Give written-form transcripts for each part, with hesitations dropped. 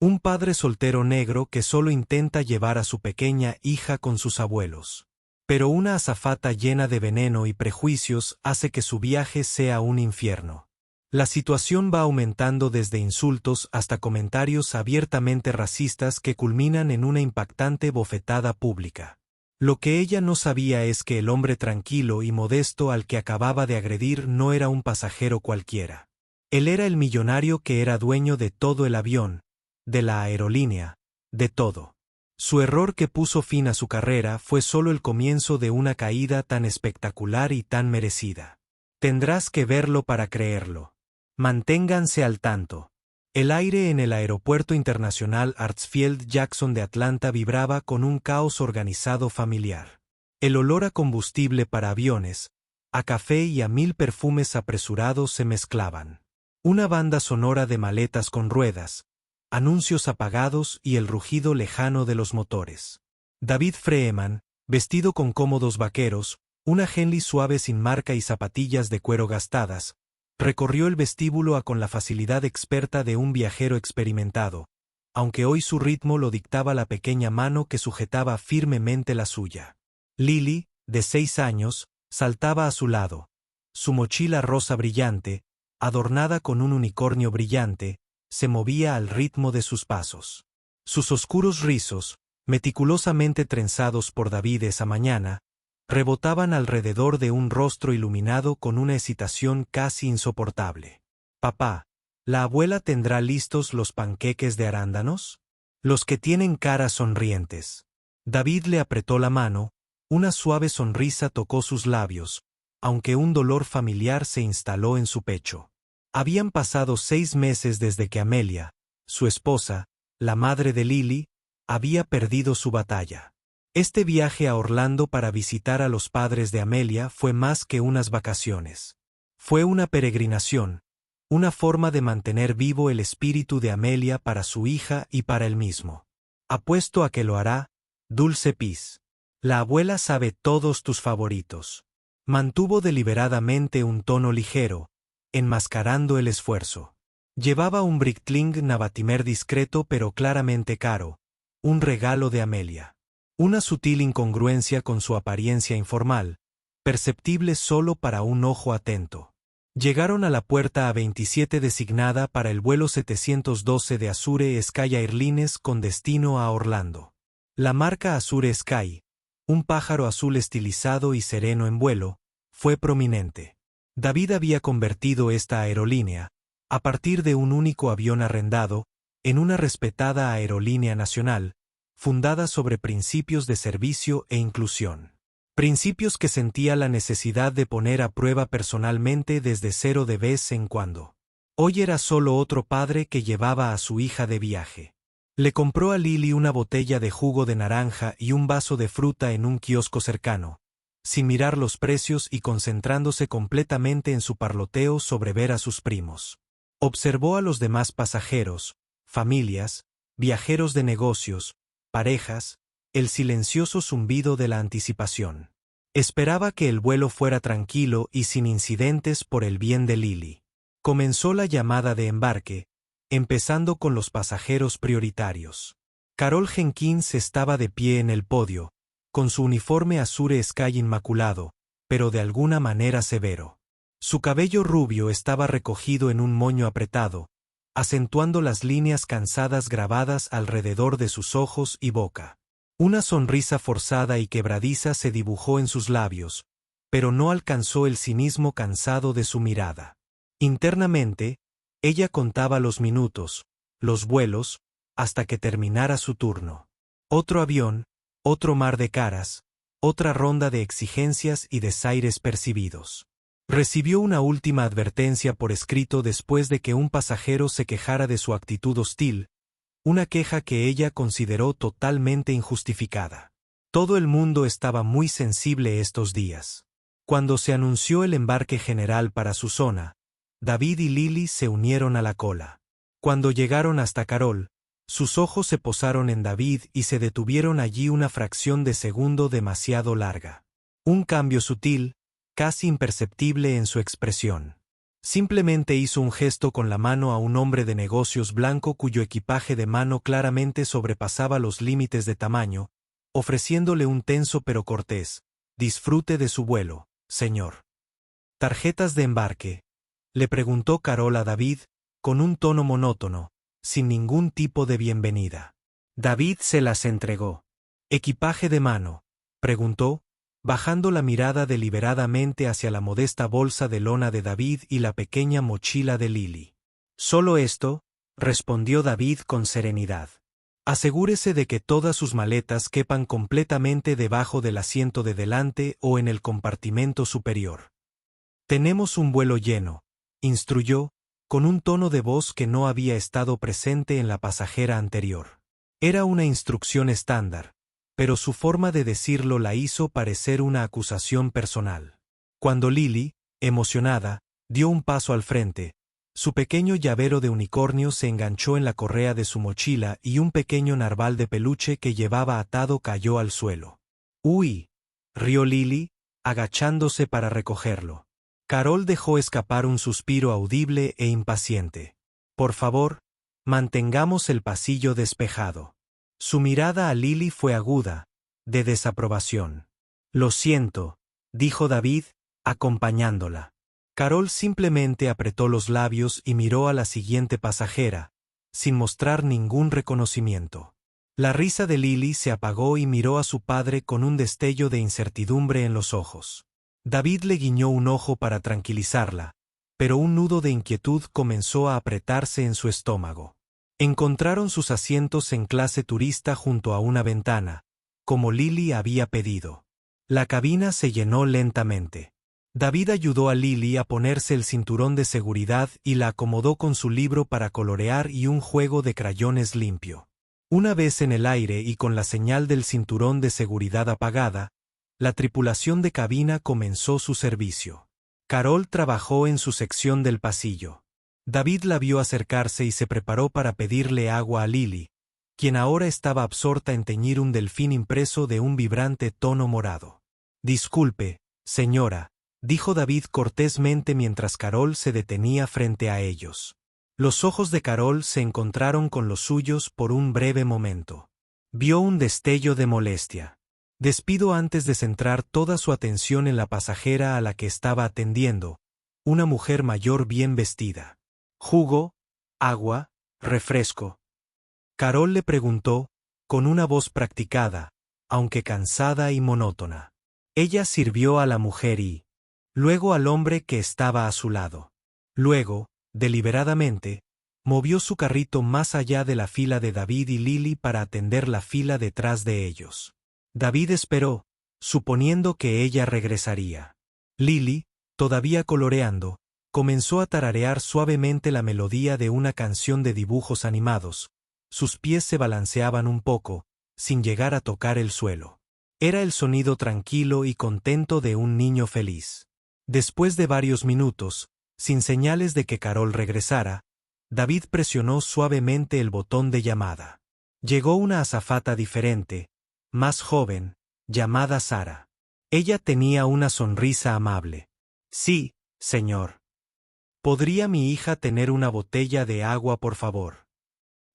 Un padre soltero negro que solo intenta llevar a su pequeña hija con sus abuelos. Pero una azafata llena de veneno y prejuicios hace que su viaje sea un infierno. La situación va aumentando desde insultos hasta comentarios abiertamente racistas que culminan en una impactante bofetada pública. Lo que ella no sabía es que el hombre tranquilo y modesto al que acababa de agredir no era un pasajero cualquiera. Él era el millonario que era dueño de todo el avión, de la aerolínea, de todo. Su error que puso fin a su carrera fue solo el comienzo de una caída tan espectacular y tan merecida. Tendrás que verlo para creerlo. Manténganse al tanto. El aire en el Aeropuerto Internacional Hartsfield-Jackson de Atlanta vibraba con un caos organizado familiar. El olor a combustible para aviones, a café y a 1000 perfumes apresurados se mezclaban. Una banda sonora de maletas con ruedas, anuncios apagados y el rugido lejano de los motores. David Freeman, vestido con cómodos vaqueros, una Henley suave sin marca y zapatillas de cuero gastadas, recorrió el vestíbulo con la facilidad experta de un viajero experimentado, aunque hoy su ritmo lo dictaba la pequeña mano que sujetaba firmemente la suya. Lily, de 6 años, saltaba a su lado. Su mochila rosa brillante, adornada con un unicornio brillante, se movía al ritmo de sus pasos. Sus oscuros rizos, meticulosamente trenzados por David esa mañana, rebotaban alrededor de un rostro iluminado con una excitación casi insoportable. «Papá, ¿la abuela tendrá listos los panqueques de arándanos? Los que tienen caras sonrientes». David le apretó la mano, una suave sonrisa tocó sus labios, aunque un dolor familiar se instaló en su pecho. Habían pasado 6 meses desde que Amelia, su esposa, la madre de Lily, había perdido su batalla. Este viaje a Orlando para visitar a los padres de Amelia fue más que unas vacaciones. Fue una peregrinación, una forma de mantener vivo el espíritu de Amelia para su hija y para él mismo. Apuesto a que lo hará, Dulce Peace. La abuela sabe todos tus favoritos. Mantuvo deliberadamente un tono ligero, enmascarando el esfuerzo. Llevaba un Breitling Navatimer discreto pero claramente caro, un regalo de Amelia. Una sutil incongruencia con su apariencia informal, perceptible solo para un ojo atento. Llegaron a la puerta A27 designada para el vuelo 712 de Azure Sky Airlines con destino a Orlando. La marca Azure Sky, un pájaro azul estilizado y sereno en vuelo, fue prominente. David había convertido esta aerolínea, a partir de un único avión arrendado, en una respetada aerolínea nacional, fundada sobre principios de servicio e inclusión. Principios que sentía la necesidad de poner a prueba personalmente desde cero de vez en cuando. Hoy era solo otro padre que llevaba a su hija de viaje. Le compró a Lily una botella de jugo de naranja y un vaso de fruta en un kiosco cercano, sin mirar los precios y concentrándose completamente en su parloteo sobre ver a sus primos. Observó a los demás pasajeros, familias, viajeros de negocios, parejas, el silencioso zumbido de la anticipación. Esperaba que el vuelo fuera tranquilo y sin incidentes por el bien de Lily. Comenzó la llamada de embarque, empezando con los pasajeros prioritarios. Carol Jenkins estaba de pie en el podio, con su uniforme Azure Sky inmaculado, pero de alguna manera severo. Su cabello rubio estaba recogido en un moño apretado, acentuando las líneas cansadas grabadas alrededor de sus ojos y boca. Una sonrisa forzada y quebradiza se dibujó en sus labios, pero no alcanzó el cinismo cansado de su mirada. Internamente, ella contaba los minutos, los vuelos, hasta que terminara su turno. Otro avión, otro mar de caras, otra ronda de exigencias y desaires percibidos. Recibió una última advertencia por escrito después de que un pasajero se quejara de su actitud hostil, una queja que ella consideró totalmente injustificada. Todo el mundo estaba muy sensible estos días. Cuando se anunció el embarque general para su zona, David y Lily se unieron a la cola. Cuando llegaron hasta Carol, sus ojos se posaron en David y se detuvieron allí una fracción de segundo demasiado larga. Un cambio sutil, casi imperceptible en su expresión. Simplemente hizo un gesto con la mano a un hombre de negocios blanco cuyo equipaje de mano claramente sobrepasaba los límites de tamaño, ofreciéndole un tenso pero cortés: «Disfrute de su vuelo, señor». «¿Tarjetas de embarque?», le preguntó Carol a David, con un tono monótono, sin ningún tipo de bienvenida. David se las entregó. «¿Equipaje de mano?», preguntó, bajando la mirada deliberadamente hacia la modesta bolsa de lona de David y la pequeña mochila de Lily. «Solo esto», respondió David con serenidad. «Asegúrese de que todas sus maletas quepan completamente debajo del asiento de delante o en el compartimento superior». «Tenemos un vuelo lleno», instruyó, con un tono de voz que no había estado presente en la pasajera anterior. Era una instrucción estándar, pero su forma de decirlo la hizo parecer una acusación personal. Cuando Lily, emocionada, dio un paso al frente, su pequeño llavero de unicornio se enganchó en la correa de su mochila y un pequeño narval de peluche que llevaba atado cayó al suelo. «¡Uy!», rió Lily, agachándose para recogerlo. Carol dejó escapar un suspiro audible e impaciente. «Por favor, mantengamos el pasillo despejado». Su mirada a Lily fue aguda, de desaprobación. «Lo siento», dijo David, acompañándola. Carol simplemente apretó los labios y miró a la siguiente pasajera, sin mostrar ningún reconocimiento. La risa de Lily se apagó y miró a su padre con un destello de incertidumbre en los ojos. David le guiñó un ojo para tranquilizarla, pero un nudo de inquietud comenzó a apretarse en su estómago. Encontraron sus asientos en clase turista junto a una ventana, como Lily había pedido. La cabina se llenó lentamente. David ayudó a Lily a ponerse el cinturón de seguridad y la acomodó con su libro para colorear y un juego de crayones limpio. Una vez en el aire y con la señal del cinturón de seguridad apagada, la tripulación de cabina comenzó su servicio. Carol trabajó en su sección del pasillo. David la vio acercarse y se preparó para pedirle agua a Lily, quien ahora estaba absorta en teñir un delfín impreso de un vibrante tono morado. «Disculpe, señora», dijo David cortésmente mientras Carol se detenía frente a ellos. Los ojos de Carol se encontraron con los suyos por un breve momento. Vio un destello de molestia. Despido antes de centrar toda su atención en la pasajera a la que estaba atendiendo, una mujer mayor bien vestida. «¿Jugo? ¿Agua? ¿Refresco?», Carol le preguntó, con una voz practicada, aunque cansada y monótona. Ella sirvió a la mujer y, luego al hombre que estaba a su lado. Luego, deliberadamente, movió su carrito más allá de la fila de David y Lily para atender la fila detrás de ellos. David esperó, suponiendo que ella regresaría. Lily, todavía coloreando, comenzó a tararear suavemente la melodía de una canción de dibujos animados. Sus pies se balanceaban un poco, sin llegar a tocar el suelo. Era el sonido tranquilo y contento de un niño feliz. Después de varios minutos, sin señales de que Carol regresara, David presionó suavemente el botón de llamada. Llegó una azafata diferente, más joven, llamada Sara. Ella tenía una sonrisa amable. «Sí, señor. ¿Podría mi hija tener una botella de agua, por favor?»,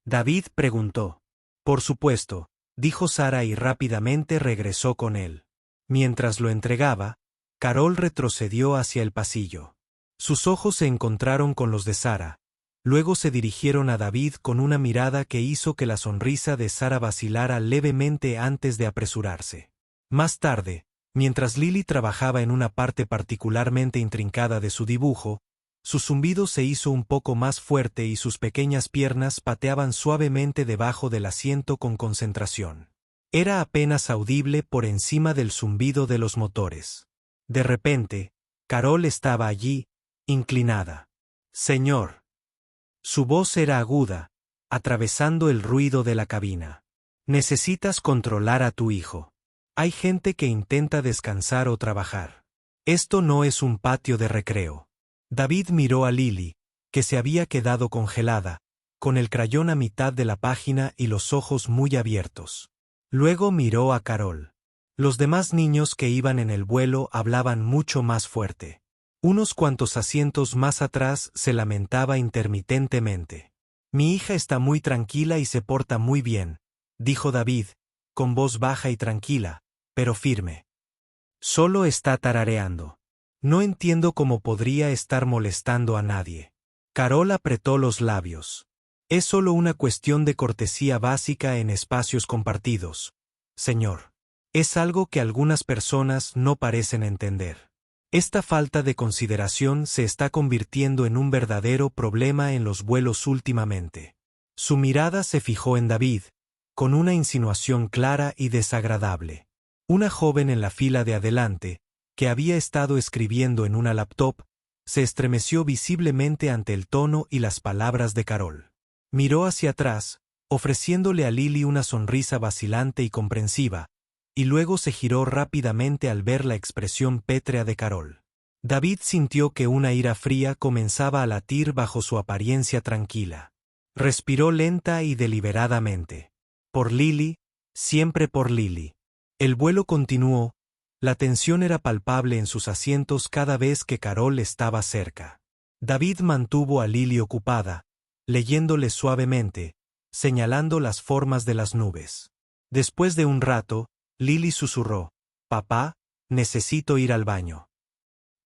David preguntó. «Por supuesto», dijo Sara y rápidamente regresó con él. Mientras lo entregaba, Carol retrocedió hacia el pasillo. Sus ojos se encontraron con los de Sara. Luego se dirigieron a David con una mirada que hizo que la sonrisa de Sara vacilara levemente antes de apresurarse. Más tarde, mientras Lily trabajaba en una parte particularmente intrincada de su dibujo, su zumbido se hizo un poco más fuerte y sus pequeñas piernas pateaban suavemente debajo del asiento con concentración. Era apenas audible por encima del zumbido de los motores. De repente, Carol estaba allí, inclinada. «Señor». Su voz era aguda, atravesando el ruido de la cabina. «Necesitas controlar a tu hijo. Hay gente que intenta descansar o trabajar. Esto no es un patio de recreo». David miró a Lily, que se había quedado congelada, con el crayón a mitad de la página y los ojos muy abiertos. Luego miró a Carol. Los demás niños que iban en el vuelo hablaban mucho más fuerte. Unos cuantos asientos más atrás se lamentaba intermitentemente. Mi hija está muy tranquila y se porta muy bien, dijo David, con voz baja y tranquila, pero firme. Solo está tarareando. No entiendo cómo podría estar molestando a nadie. Carol apretó los labios. Es solo una cuestión de cortesía básica en espacios compartidos, señor. Es algo que algunas personas no parecen entender. Esta falta de consideración se está convirtiendo en un verdadero problema en los vuelos últimamente. Su mirada se fijó en David, con una insinuación clara y desagradable. Una joven en la fila de adelante, que había estado escribiendo en una laptop, se estremeció visiblemente ante el tono y las palabras de Carol. Miró hacia atrás, ofreciéndole a Lily una sonrisa vacilante y comprensiva, y luego se giró rápidamente al ver la expresión pétrea de Carol. David sintió que una ira fría comenzaba a latir bajo su apariencia tranquila. Respiró lenta y deliberadamente. Por Lily, siempre por Lily. El vuelo continuó. La tensión era palpable en sus asientos cada vez que Carol estaba cerca. David mantuvo a Lily ocupada, leyéndole suavemente, señalando las formas de las nubes. Después de un rato, Lily susurró: «Papá, necesito ir al baño».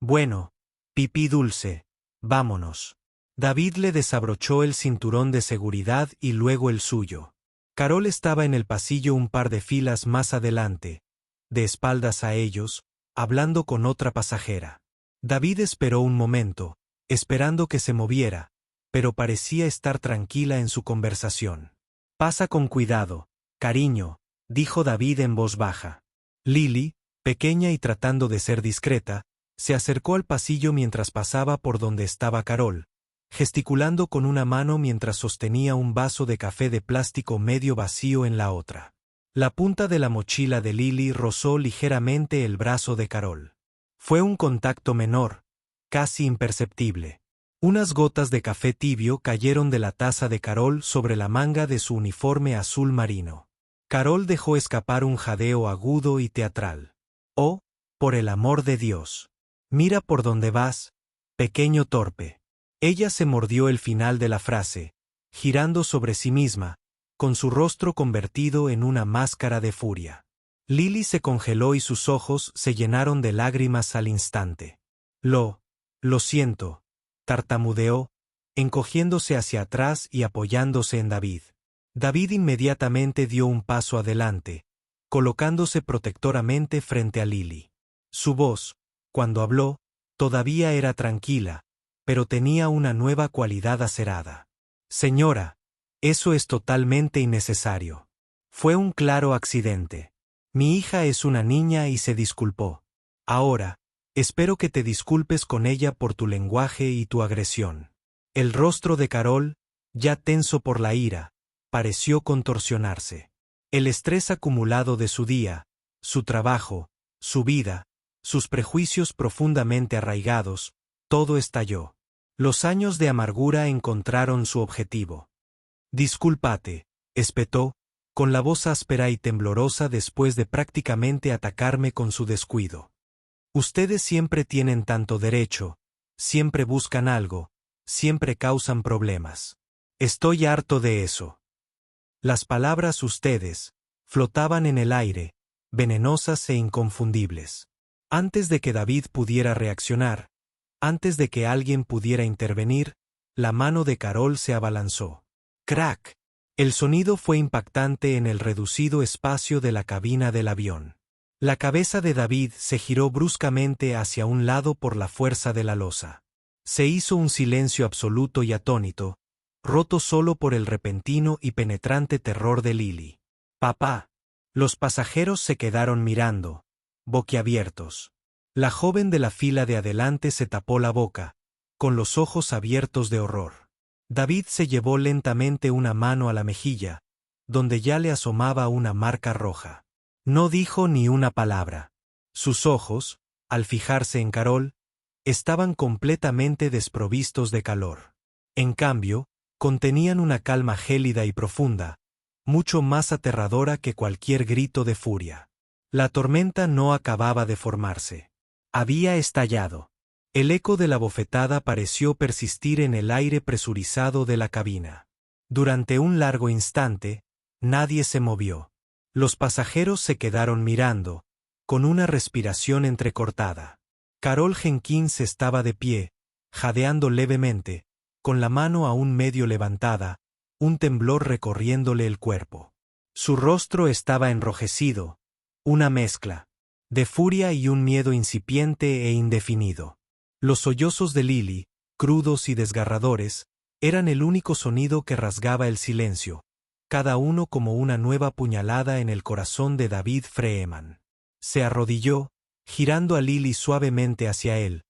«Bueno, pipí dulce, vámonos». David le desabrochó el cinturón de seguridad y luego el suyo. Carol estaba en el pasillo un par de filas más adelante, de espaldas a ellos, hablando con otra pasajera. David esperó un momento, esperando que se moviera, pero parecía estar tranquila en su conversación. «Pasa con cuidado, cariño», dijo David en voz baja. Lily, pequeña y tratando de ser discreta, se acercó al pasillo mientras pasaba por donde estaba Carol, gesticulando con una mano mientras sostenía un vaso de café de plástico medio vacío en la otra. La punta de la mochila de Lily rozó ligeramente el brazo de Carol. Fue un contacto menor, casi imperceptible. Unas gotas de café tibio cayeron de la taza de Carol sobre la manga de su uniforme azul marino. Carol dejó escapar un jadeo agudo y teatral. «Oh, por el amor de Dios. Mira por dónde vas, pequeño torpe». Ella se mordió el final de la frase, girando sobre sí misma, con su rostro convertido en una máscara de furia. Lily se congeló y sus ojos se llenaron de lágrimas al instante. Lo siento», tartamudeó, encogiéndose hacia atrás y apoyándose en David. David inmediatamente dio un paso adelante, colocándose protectoramente frente a Lily. Su voz, cuando habló, todavía era tranquila, pero tenía una nueva cualidad acerada. «Señora, eso es totalmente innecesario. Fue un claro accidente. Mi hija es una niña y se disculpó. Ahora, espero que te disculpes con ella por tu lenguaje y tu agresión». El rostro de Carol, ya tenso por la ira, pareció contorsionarse. El estrés acumulado de su día, su trabajo, su vida, sus prejuicios profundamente arraigados, todo estalló. Los años de amargura encontraron su objetivo. «Discúlpate», espetó, con la voz áspera y temblorosa después de prácticamente atacarme con su descuido. «Ustedes siempre tienen tanto derecho, siempre buscan algo, siempre causan problemas. Estoy harto de eso». Las palabras «ustedes» flotaban en el aire, venenosas e inconfundibles. Antes de que David pudiera reaccionar, antes de que alguien pudiera intervenir, la mano de Carol se abalanzó. ¡Crack! El sonido fue impactante en el reducido espacio de la cabina del avión. La cabeza de David se giró bruscamente hacia un lado por la fuerza de la losa. Se hizo un silencio absoluto y atónito, roto solo por el repentino y penetrante terror de Lily. «Papá». Los pasajeros se quedaron mirando, boquiabiertos. La joven de la fila de adelante se tapó la boca, con los ojos abiertos de horror. David se llevó lentamente una mano a la mejilla, donde ya le asomaba una marca roja. No dijo ni una palabra. Sus ojos, al fijarse en Carol, estaban completamente desprovistos de calor. En cambio, contenían una calma gélida y profunda, mucho más aterradora que cualquier grito de furia. La tormenta no acababa de formarse. Había estallado. El eco de la bofetada pareció persistir en el aire presurizado de la cabina. Durante un largo instante, nadie se movió. Los pasajeros se quedaron mirando, con una respiración entrecortada. Carol Jenkins estaba de pie, jadeando levemente, con la mano aún medio levantada, un temblor recorriéndole el cuerpo. Su rostro estaba enrojecido, una mezcla de furia y un miedo incipiente e indefinido. Los sollozos de Lily, crudos y desgarradores, eran el único sonido que rasgaba el silencio, cada uno como una nueva puñalada en el corazón de David Freeman. Se arrodilló, girando a Lily suavemente hacia él,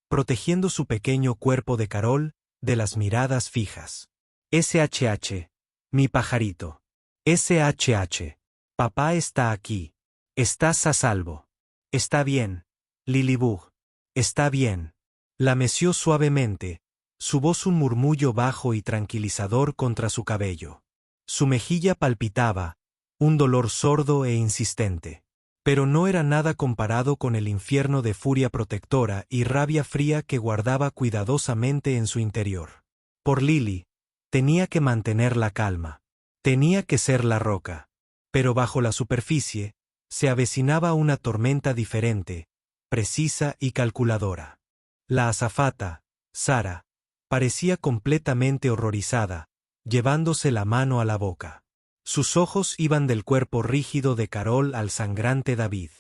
protegiendo su pequeño cuerpo de Carol de las miradas fijas. SHH, mi pajarito. SHH. Papá está aquí. Estás a salvo. Está bien, Lilybug. Está bien. La meció suavemente, su voz un murmullo bajo y tranquilizador contra su cabello. Su mejilla palpitaba, un dolor sordo e insistente. Pero no era nada comparado con el infierno de furia protectora y rabia fría que guardaba cuidadosamente en su interior. Por Lily, tenía que mantener la calma. Tenía que ser la roca. Pero bajo la superficie, se avecinaba una tormenta diferente, precisa y calculadora. La azafata, Sarah, parecía completamente horrorizada, llevándose la mano a la boca. Sus ojos iban del cuerpo rígido de Carol al sangrante David.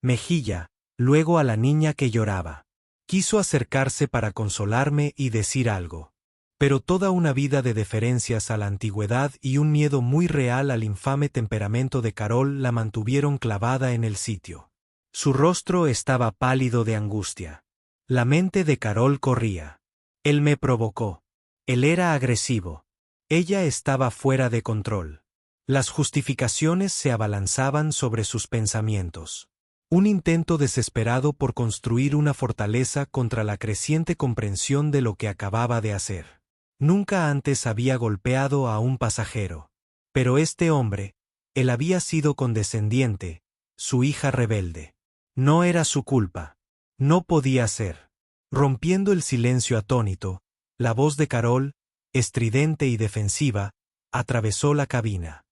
Mejilla, luego a la niña que lloraba. Quiso acercarse para consolarme y decir algo. Pero toda una vida de deferencias a la antigüedad y un miedo muy real al infame temperamento de Carol la mantuvieron clavada en el sitio. Su rostro estaba pálido de angustia. La mente de Carol corría. Él me provocó. Él era agresivo. Ella estaba fuera de control. Las justificaciones se abalanzaban sobre sus pensamientos. Un intento desesperado por construir una fortaleza contra la creciente comprensión de lo que acababa de hacer. Nunca antes había golpeado a un pasajero. Pero este hombre, él había sido condescendiente, su hija rebelde. No era su culpa. No podía ser. Rompiendo el silencio atónito, la voz de Carol, estridente y defensiva, atravesó la cabina.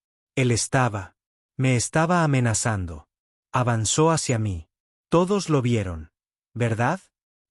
Me estaba amenazando. Avanzó hacia mí. Todos lo vieron, ¿verdad?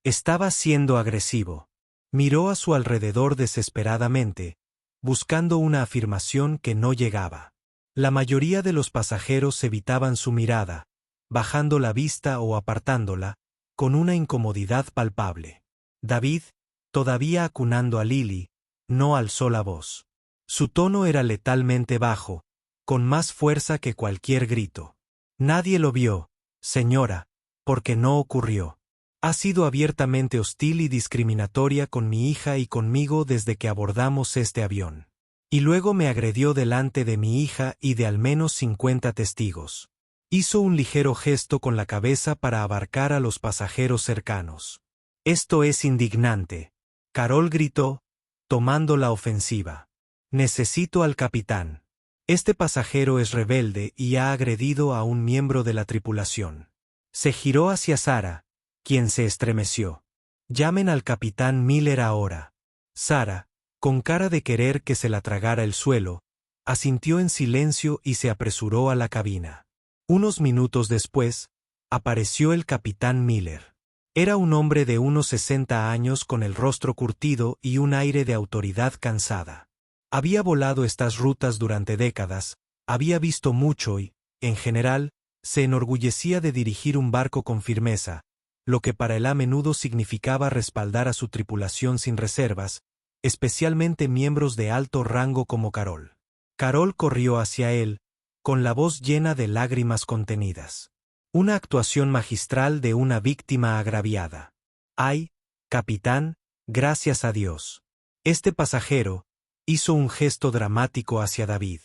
Estaba siendo agresivo. Miró a su alrededor desesperadamente, buscando una afirmación que no llegaba. La mayoría de los pasajeros evitaban su mirada, bajando la vista o apartándola, con una incomodidad palpable. David, todavía acunando a Lily, no alzó la voz. Su tono era letalmente bajo, con más fuerza que cualquier grito. Nadie lo vio, señora, porque no ocurrió. Ha sido abiertamente hostil y discriminatoria con mi hija y conmigo desde que abordamos este avión. Y luego me agredió delante de mi hija y de al menos 50 testigos. Hizo un ligero gesto con la cabeza para abarcar a los pasajeros cercanos. Esto es indignante. Carol gritó, tomando la ofensiva. Necesito al capitán. Este pasajero es rebelde y ha agredido a un miembro de la tripulación. Se giró hacia Sarah, quien se estremeció. Llamen al capitán Miller ahora. Sarah, con cara de querer que se la tragara el suelo, asintió en silencio y se apresuró a la cabina. Unos minutos después, apareció el capitán Miller. Era un hombre de unos 60 años con el rostro curtido y un aire de autoridad cansada. Había volado estas rutas durante décadas, había visto mucho y, en general, se enorgullecía de dirigir un barco con firmeza, lo que para él a menudo significaba respaldar a su tripulación sin reservas, especialmente miembros de alto rango como Carol. Carol corrió hacia él, con la voz llena de lágrimas contenidas. Una actuación magistral de una víctima agraviada. ¡Ay, capitán, gracias a Dios! Este pasajero hizo un gesto dramático hacia David.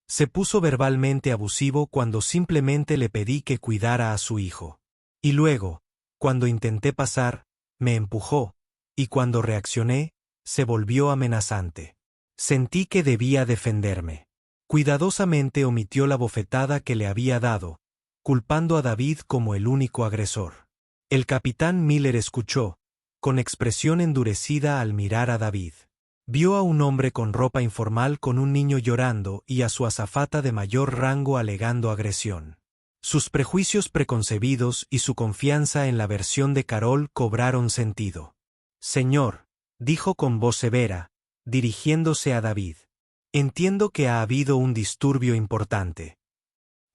Se puso verbalmente abusivo cuando simplemente le pedí que cuidara a su hijo. Y luego, cuando intenté pasar, me empujó, y cuando reaccioné, se volvió amenazante. Sentí que debía defenderme. Cuidadosamente omitió la bofetada que le había dado, culpando a David como el único agresor. El capitán Miller escuchó, con expresión endurecida al mirar a David. Vio a un hombre con ropa informal con un niño llorando y a su azafata de mayor rango alegando agresión. Sus prejuicios preconcebidos y su confianza en la versión de Carol cobraron sentido. «Señor», dijo con voz severa, dirigiéndose a David, «entiendo que ha habido un disturbio importante.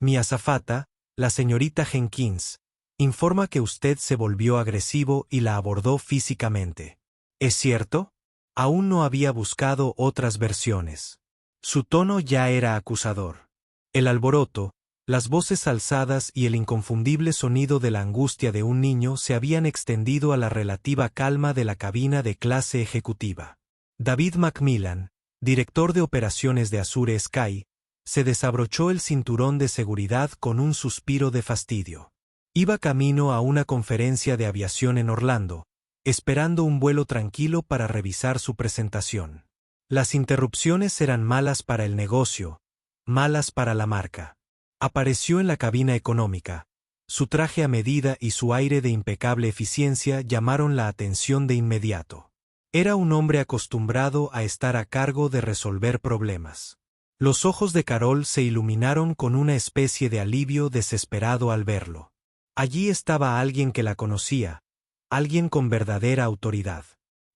Mi azafata, la señorita Jenkins, informa que usted se volvió agresivo y la abordó físicamente. ¿Es cierto?». Aún no había buscado otras versiones. Su tono ya era acusador. El alboroto, las voces alzadas y el inconfundible sonido de la angustia de un niño se habían extendido a la relativa calma de la cabina de clase ejecutiva. David Macmillan, director de operaciones de Azure Sky, se desabrochó el cinturón de seguridad con un suspiro de fastidio. Iba camino a una conferencia de aviación en Orlando, esperando un vuelo tranquilo para revisar su presentación. Las interrupciones eran malas para el negocio, malas para la marca. Apareció en la cabina económica. Su traje a medida y su aire de impecable eficiencia llamaron la atención de inmediato. Era un hombre acostumbrado a estar a cargo de resolver problemas. Los ojos de Carol se iluminaron con una especie de alivio desesperado al verlo. Allí estaba alguien que la conocía, alguien con verdadera autoridad.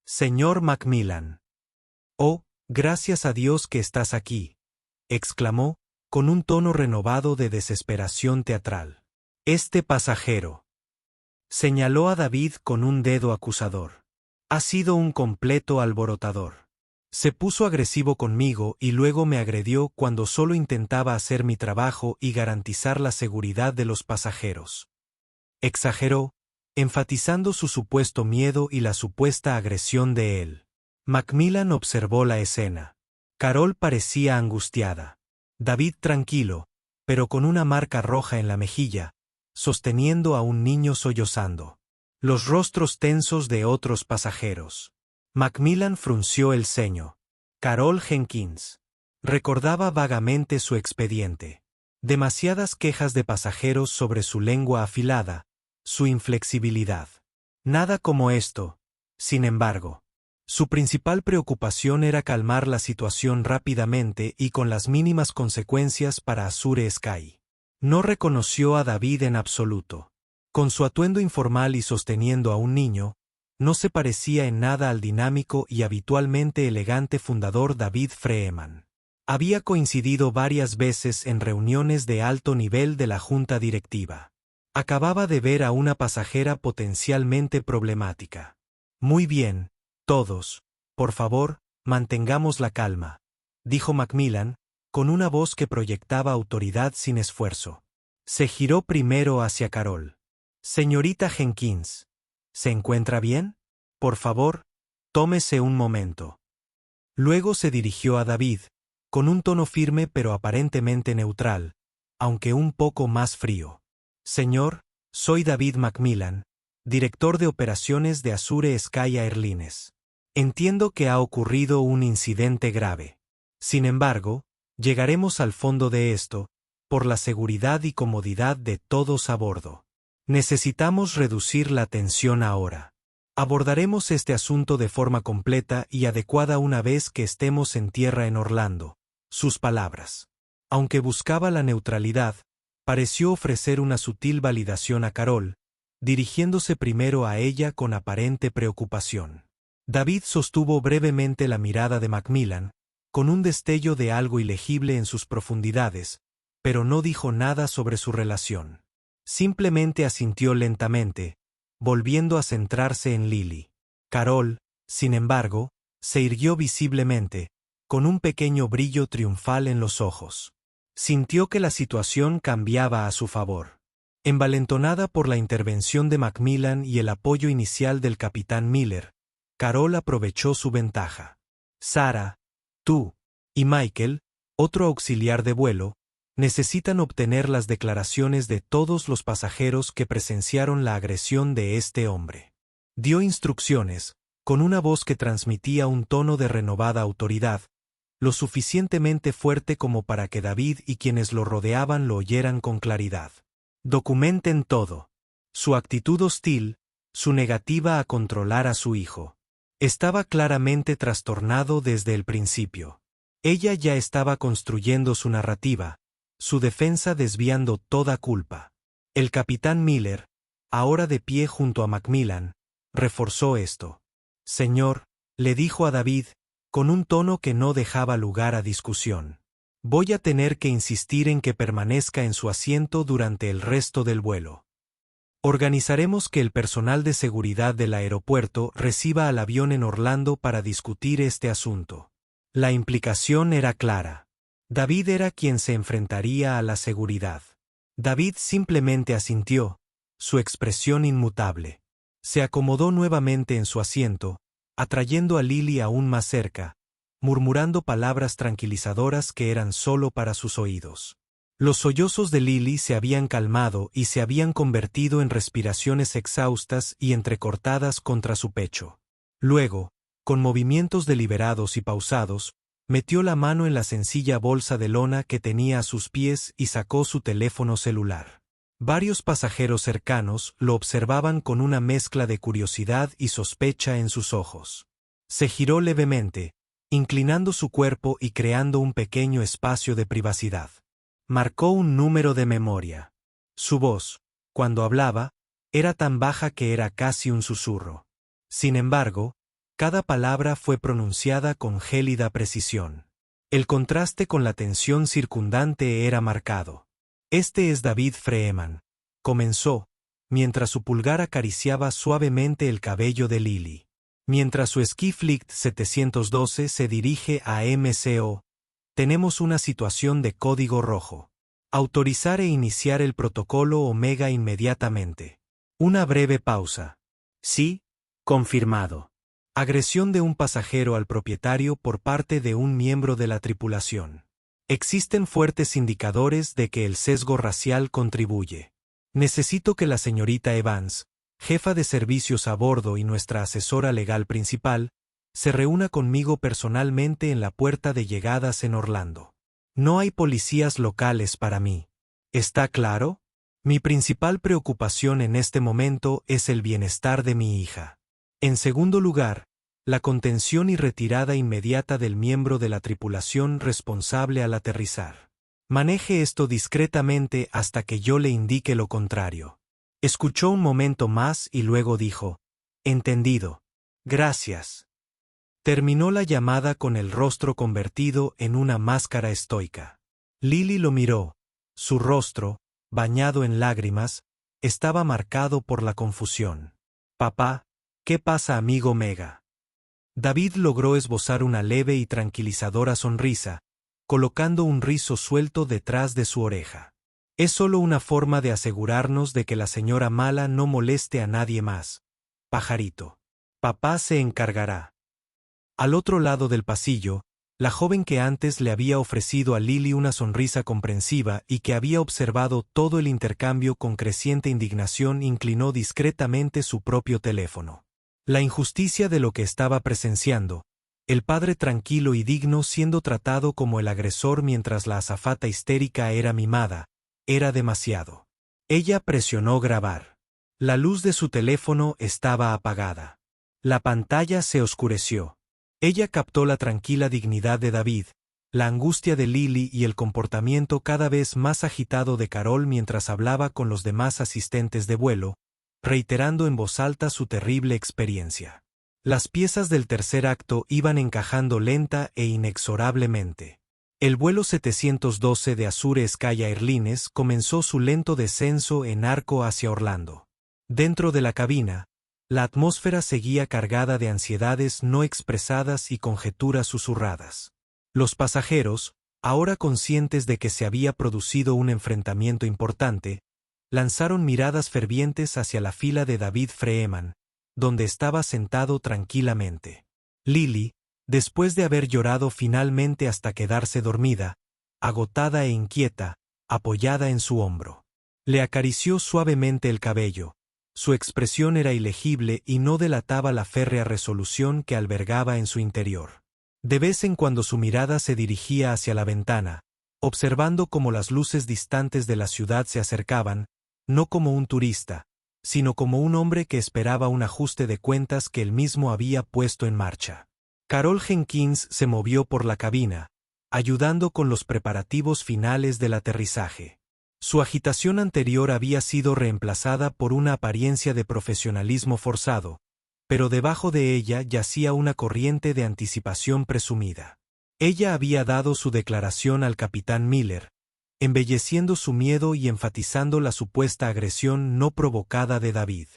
«Señor Macmillan». «Oh, gracias a Dios que estás aquí», exclamó, con un tono renovado de desesperación teatral. «Este pasajero», señaló a David con un dedo acusador, «ha sido un completo alborotador. Se puso agresivo conmigo y luego me agredió cuando solo intentaba hacer mi trabajo y garantizar la seguridad de los pasajeros». Exageró, enfatizando su supuesto miedo y la supuesta agresión de él. Macmillan observó la escena. Carol parecía angustiada. David tranquilo, pero con una marca roja en la mejilla, sosteniendo a un niño sollozando. Los rostros tensos de otros pasajeros. Macmillan frunció el ceño. Carol Jenkins. Recordaba vagamente su expediente. Demasiadas quejas de pasajeros sobre su lengua afilada, su inflexibilidad. Nada como esto, sin embargo. Su principal preocupación era calmar la situación rápidamente y con las mínimas consecuencias para Azure Sky. No reconoció a David en absoluto. Con su atuendo informal y sosteniendo a un niño, no se parecía en nada al dinámico y habitualmente elegante fundador David Freeman. Había coincidido varias veces en reuniones de alto nivel de la junta directiva. Acababa de ver a una pasajera potencialmente problemática. «Muy bien, todos, por favor, mantengamos la calma», dijo Macmillan, con una voz que proyectaba autoridad sin esfuerzo. Se giró primero hacia Carol. «Señorita Jenkins, ¿se encuentra bien? Por favor, tómese un momento». Luego se dirigió a David, con un tono firme pero aparentemente neutral, aunque un poco más frío. «Señor, soy David Macmillan, director de operaciones de Azure Sky Airlines. Entiendo que ha ocurrido un incidente grave. Sin embargo, llegaremos al fondo de esto, por la seguridad y comodidad de todos a bordo. Necesitamos reducir la tensión ahora. Abordaremos este asunto de forma completa y adecuada una vez que estemos en tierra en Orlando». Sus palabras. Aunque buscaba la neutralidad, pareció ofrecer una sutil validación a Carol, dirigiéndose primero a ella con aparente preocupación. David sostuvo brevemente la mirada de Macmillan, con un destello de algo ilegible en sus profundidades, pero no dijo nada sobre su relación. Simplemente asintió lentamente, volviendo a centrarse en Lily. Carol, sin embargo, se irguió visiblemente, con un pequeño brillo triunfal en los ojos. Sintió que la situación cambiaba a su favor. Envalentonada por la intervención de Macmillan y el apoyo inicial del capitán Miller, Carol aprovechó su ventaja. «Sarah, tú y Michael, otro auxiliar de vuelo, necesitan obtener las declaraciones de todos los pasajeros que presenciaron la agresión de este hombre». Dio instrucciones, con una voz que transmitía un tono de renovada autoridad, lo suficientemente fuerte como para que David y quienes lo rodeaban lo oyeran con claridad. «Documenten todo». Su actitud hostil, su negativa a controlar a su hijo. Estaba claramente trastornado desde el principio. Ella ya estaba construyendo su narrativa, su defensa desviando toda culpa. El capitán Miller, ahora de pie junto a Macmillan, reforzó esto. Señor, le dijo a David, con un tono que no dejaba lugar a discusión. Voy a tener que insistir en que permanezca en su asiento durante el resto del vuelo. Organizaremos que el personal de seguridad del aeropuerto reciba al avión en Orlando para discutir este asunto. La implicación era clara. David era quien se enfrentaría a la seguridad. David simplemente asintió, su expresión inmutable. Se acomodó nuevamente en su asiento, atrayendo a Lily aún más cerca, murmurando palabras tranquilizadoras que eran solo para sus oídos. Los sollozos de Lily se habían calmado y se habían convertido en respiraciones exhaustas y entrecortadas contra su pecho. Luego, con movimientos deliberados y pausados, metió la mano en la sencilla bolsa de lona que tenía a sus pies y sacó su teléfono celular. Varios pasajeros cercanos lo observaban con una mezcla de curiosidad y sospecha en sus ojos. Se giró levemente, inclinando su cuerpo y creando un pequeño espacio de privacidad. Marcó un número de memoria. Su voz, cuando hablaba, era tan baja que era casi un susurro. Sin embargo, cada palabra fue pronunciada con gélida precisión. El contraste con la tensión circundante era marcado. Este es David Freeman, comenzó, mientras su pulgar acariciaba suavemente el cabello de Lily. Mientras su Ski-Flight 712 se dirige a MCO, tenemos una situación de código rojo. Autorizar e iniciar el protocolo Omega inmediatamente. Una breve pausa. Sí, confirmado. Agresión de un pasajero al propietario por parte de un miembro de la tripulación. Existen fuertes indicadores de que el sesgo racial contribuye. Necesito que la señorita Evans, jefa de servicios a bordo y nuestra asesora legal principal, se reúna conmigo personalmente en la puerta de llegadas en Orlando. No hay policías locales para mí. ¿Está claro? Mi principal preocupación en este momento es el bienestar de mi hija. En segundo lugar, la contención y retirada inmediata del miembro de la tripulación responsable al aterrizar. Maneje esto discretamente hasta que yo le indique lo contrario. Escuchó un momento más y luego dijo, entendido. Gracias. Terminó la llamada con el rostro convertido en una máscara estoica. Lily lo miró. Su rostro, bañado en lágrimas, estaba marcado por la confusión. Papá, ¿qué pasa, amigo Mega? David logró esbozar una leve y tranquilizadora sonrisa, colocando un rizo suelto detrás de su oreja. Es solo una forma de asegurarnos de que la señora Mala no moleste a nadie más. Pajarito. Papá se encargará. Al otro lado del pasillo, la joven que antes le había ofrecido a Lily una sonrisa comprensiva y que había observado todo el intercambio con creciente indignación inclinó discretamente su propio teléfono. La injusticia de lo que estaba presenciando, el padre tranquilo y digno siendo tratado como el agresor mientras la azafata histérica era mimada, era demasiado. Ella presionó grabar. La luz de su teléfono estaba apagada. La pantalla se oscureció. Ella captó la tranquila dignidad de David, la angustia de Lily y el comportamiento cada vez más agitado de Carol mientras hablaba con los demás asistentes de vuelo, reiterando en voz alta su terrible experiencia. Las piezas del tercer acto iban encajando lenta e inexorablemente. El vuelo 712 de Azure Sky Airlines comenzó su lento descenso en arco hacia Orlando. Dentro de la cabina, la atmósfera seguía cargada de ansiedades no expresadas y conjeturas susurradas. Los pasajeros, ahora conscientes de que se había producido un enfrentamiento importante, lanzaron miradas fervientes hacia la fila de David Freeman, donde estaba sentado tranquilamente. Lily, después de haber llorado finalmente hasta quedarse dormida, agotada e inquieta, apoyada en su hombro. Le acarició suavemente el cabello. Su expresión era ilegible y no delataba la férrea resolución que albergaba en su interior. De vez en cuando su mirada se dirigía hacia la ventana, observando cómo las luces distantes de la ciudad se acercaban, no como un turista, sino como un hombre que esperaba un ajuste de cuentas que él mismo había puesto en marcha. Carol Jenkins se movió por la cabina, ayudando con los preparativos finales del aterrizaje. Su agitación anterior había sido reemplazada por una apariencia de profesionalismo forzado, pero debajo de ella yacía una corriente de anticipación presumida. Ella había dado su declaración al capitán Miller, embelleciendo su miedo y enfatizando la supuesta agresión no provocada de David.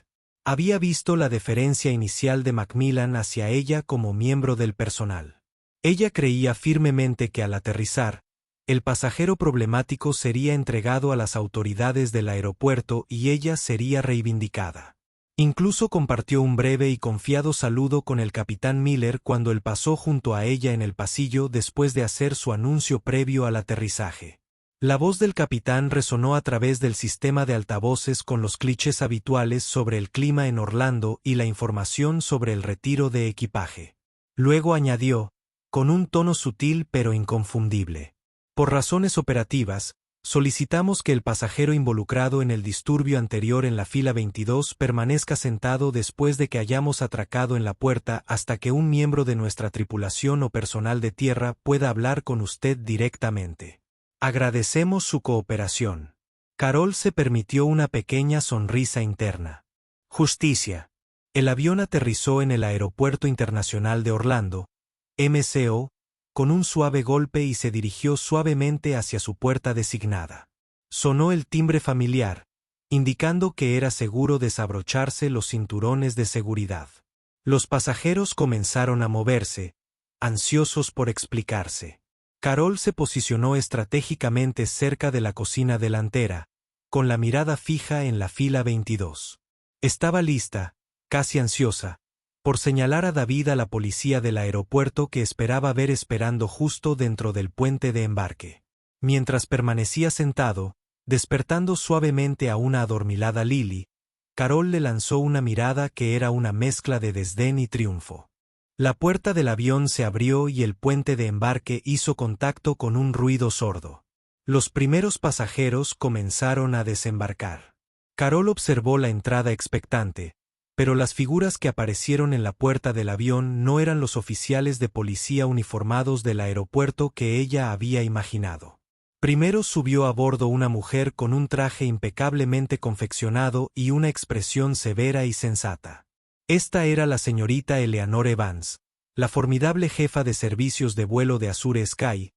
Había visto la deferencia inicial de Macmillan hacia ella como miembro del personal. Ella creía firmemente que al aterrizar, el pasajero problemático sería entregado a las autoridades del aeropuerto y ella sería reivindicada. Incluso compartió un breve y confiado saludo con el capitán Miller cuando él pasó junto a ella en el pasillo después de hacer su anuncio previo al aterrizaje. La voz del capitán resonó a través del sistema de altavoces con los clichés habituales sobre el clima en Orlando y la información sobre el retiro de equipaje. Luego añadió, con un tono sutil pero inconfundible: por razones operativas, solicitamos que el pasajero involucrado en el disturbio anterior en la fila 22 permanezca sentado después de que hayamos atracado en la puerta hasta que un miembro de nuestra tripulación o personal de tierra pueda hablar con usted directamente. Agradecemos su cooperación. Carol se permitió una pequeña sonrisa interna. Justicia. El avión aterrizó en el Aeropuerto Internacional de Orlando, MCO, con un suave golpe y se dirigió suavemente hacia su puerta designada. Sonó el timbre familiar, indicando que era seguro desabrocharse los cinturones de seguridad. Los pasajeros comenzaron a moverse, ansiosos por explicarse. Carol se posicionó estratégicamente cerca de la cocina delantera, con la mirada fija en la fila 22. Estaba lista, casi ansiosa, por señalar a David a la policía del aeropuerto que esperaba ver esperando justo dentro del puente de embarque. Mientras permanecía sentado, despertando suavemente a una adormilada Lily, Carol le lanzó una mirada que era una mezcla de desdén y triunfo. La puerta del avión se abrió y el puente de embarque hizo contacto con un ruido sordo. Los primeros pasajeros comenzaron a desembarcar. Carol observó la entrada expectante, pero las figuras que aparecieron en la puerta del avión no eran los oficiales de policía uniformados del aeropuerto que ella había imaginado. Primero subió a bordo una mujer con un traje impecablemente confeccionado y una expresión severa y sensata. Esta era la señorita Eleanor Evans, la formidable jefa de servicios de vuelo de Azure Sky,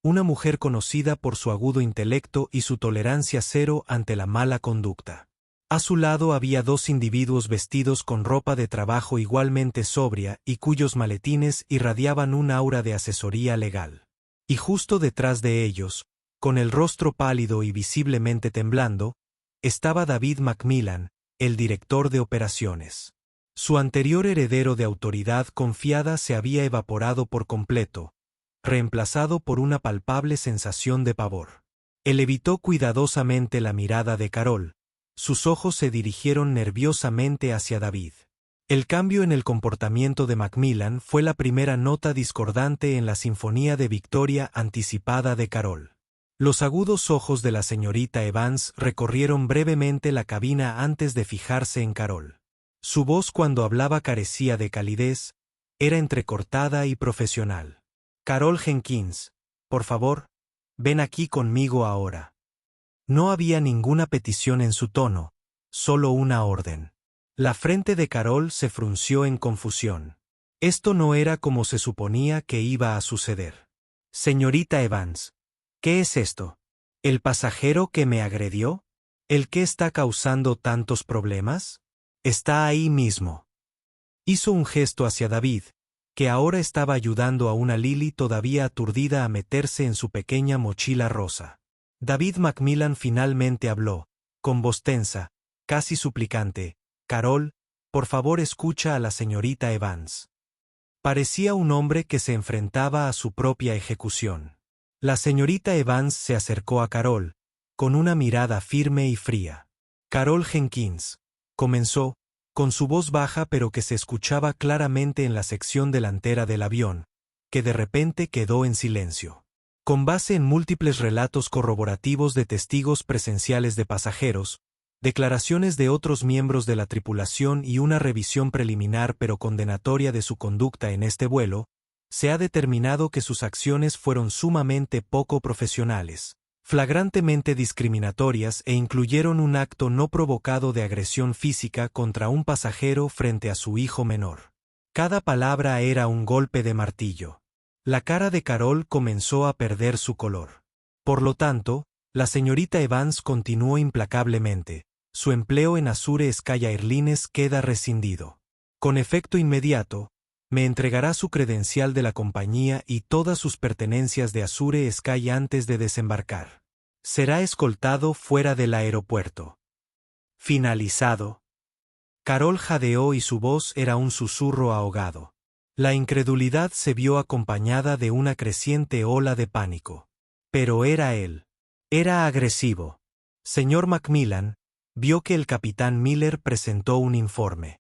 una mujer conocida por su agudo intelecto y su tolerancia cero ante la mala conducta. A su lado había dos individuos vestidos con ropa de trabajo igualmente sobria y cuyos maletines irradiaban un aura de asesoría legal. Y justo detrás de ellos, con el rostro pálido y visiblemente temblando, estaba David Macmillan, el director de operaciones. Su anterior heredero de autoridad confiada se había evaporado por completo, reemplazado por una palpable sensación de pavor. Él evitó cuidadosamente la mirada de Carol. Sus ojos se dirigieron nerviosamente hacia David. El cambio en el comportamiento de Macmillan fue la primera nota discordante en la sinfonía de victoria anticipada de Carol. Los agudos ojos de la señorita Evans recorrieron brevemente la cabina antes de fijarse en Carol. Su voz cuando hablaba carecía de calidez, era entrecortada y profesional. Carol Jenkins, por favor, ven aquí conmigo ahora. No había ninguna petición en su tono, solo una orden. La frente de Carol se frunció en confusión. Esto no era como se suponía que iba a suceder. Señorita Evans, ¿qué es esto? ¿El pasajero que me agredió? ¿El que está causando tantos problemas? Está ahí mismo. Hizo un gesto hacia David, que ahora estaba ayudando a una Lily todavía aturdida a meterse en su pequeña mochila rosa. David Macmillan finalmente habló, con voz tensa, casi suplicante: Carol, por favor escucha a la señorita Evans. Parecía un hombre que se enfrentaba a su propia ejecución. La señorita Evans se acercó a Carol, con una mirada firme y fría. Carol Jenkins, comenzó, con su voz baja pero que se escuchaba claramente en la sección delantera del avión, que de repente quedó en silencio. Con base en múltiples relatos corroborativos de testigos presenciales de pasajeros, declaraciones de otros miembros de la tripulación y una revisión preliminar pero condenatoria de su conducta en este vuelo, se ha determinado que sus acciones fueron sumamente poco profesionales, flagrantemente discriminatorias e incluyeron un acto no provocado de agresión física contra un pasajero frente a su hijo menor. Cada palabra era un golpe de martillo. La cara de Carol comenzó a perder su color. Por lo tanto, la señorita Evans continuó implacablemente. Su empleo en Azure Sky Airlines queda rescindido. Con efecto inmediato, me entregará su credencial de la compañía y todas sus pertenencias de Azure Sky antes de desembarcar. Será escoltado fuera del aeropuerto. Finalizado. Carol jadeó y su voz era un susurro ahogado. La incredulidad se vio acompañada de una creciente ola de pánico. Pero era él. Era agresivo. Señor Macmillan, vio que el capitán Miller presentó un informe.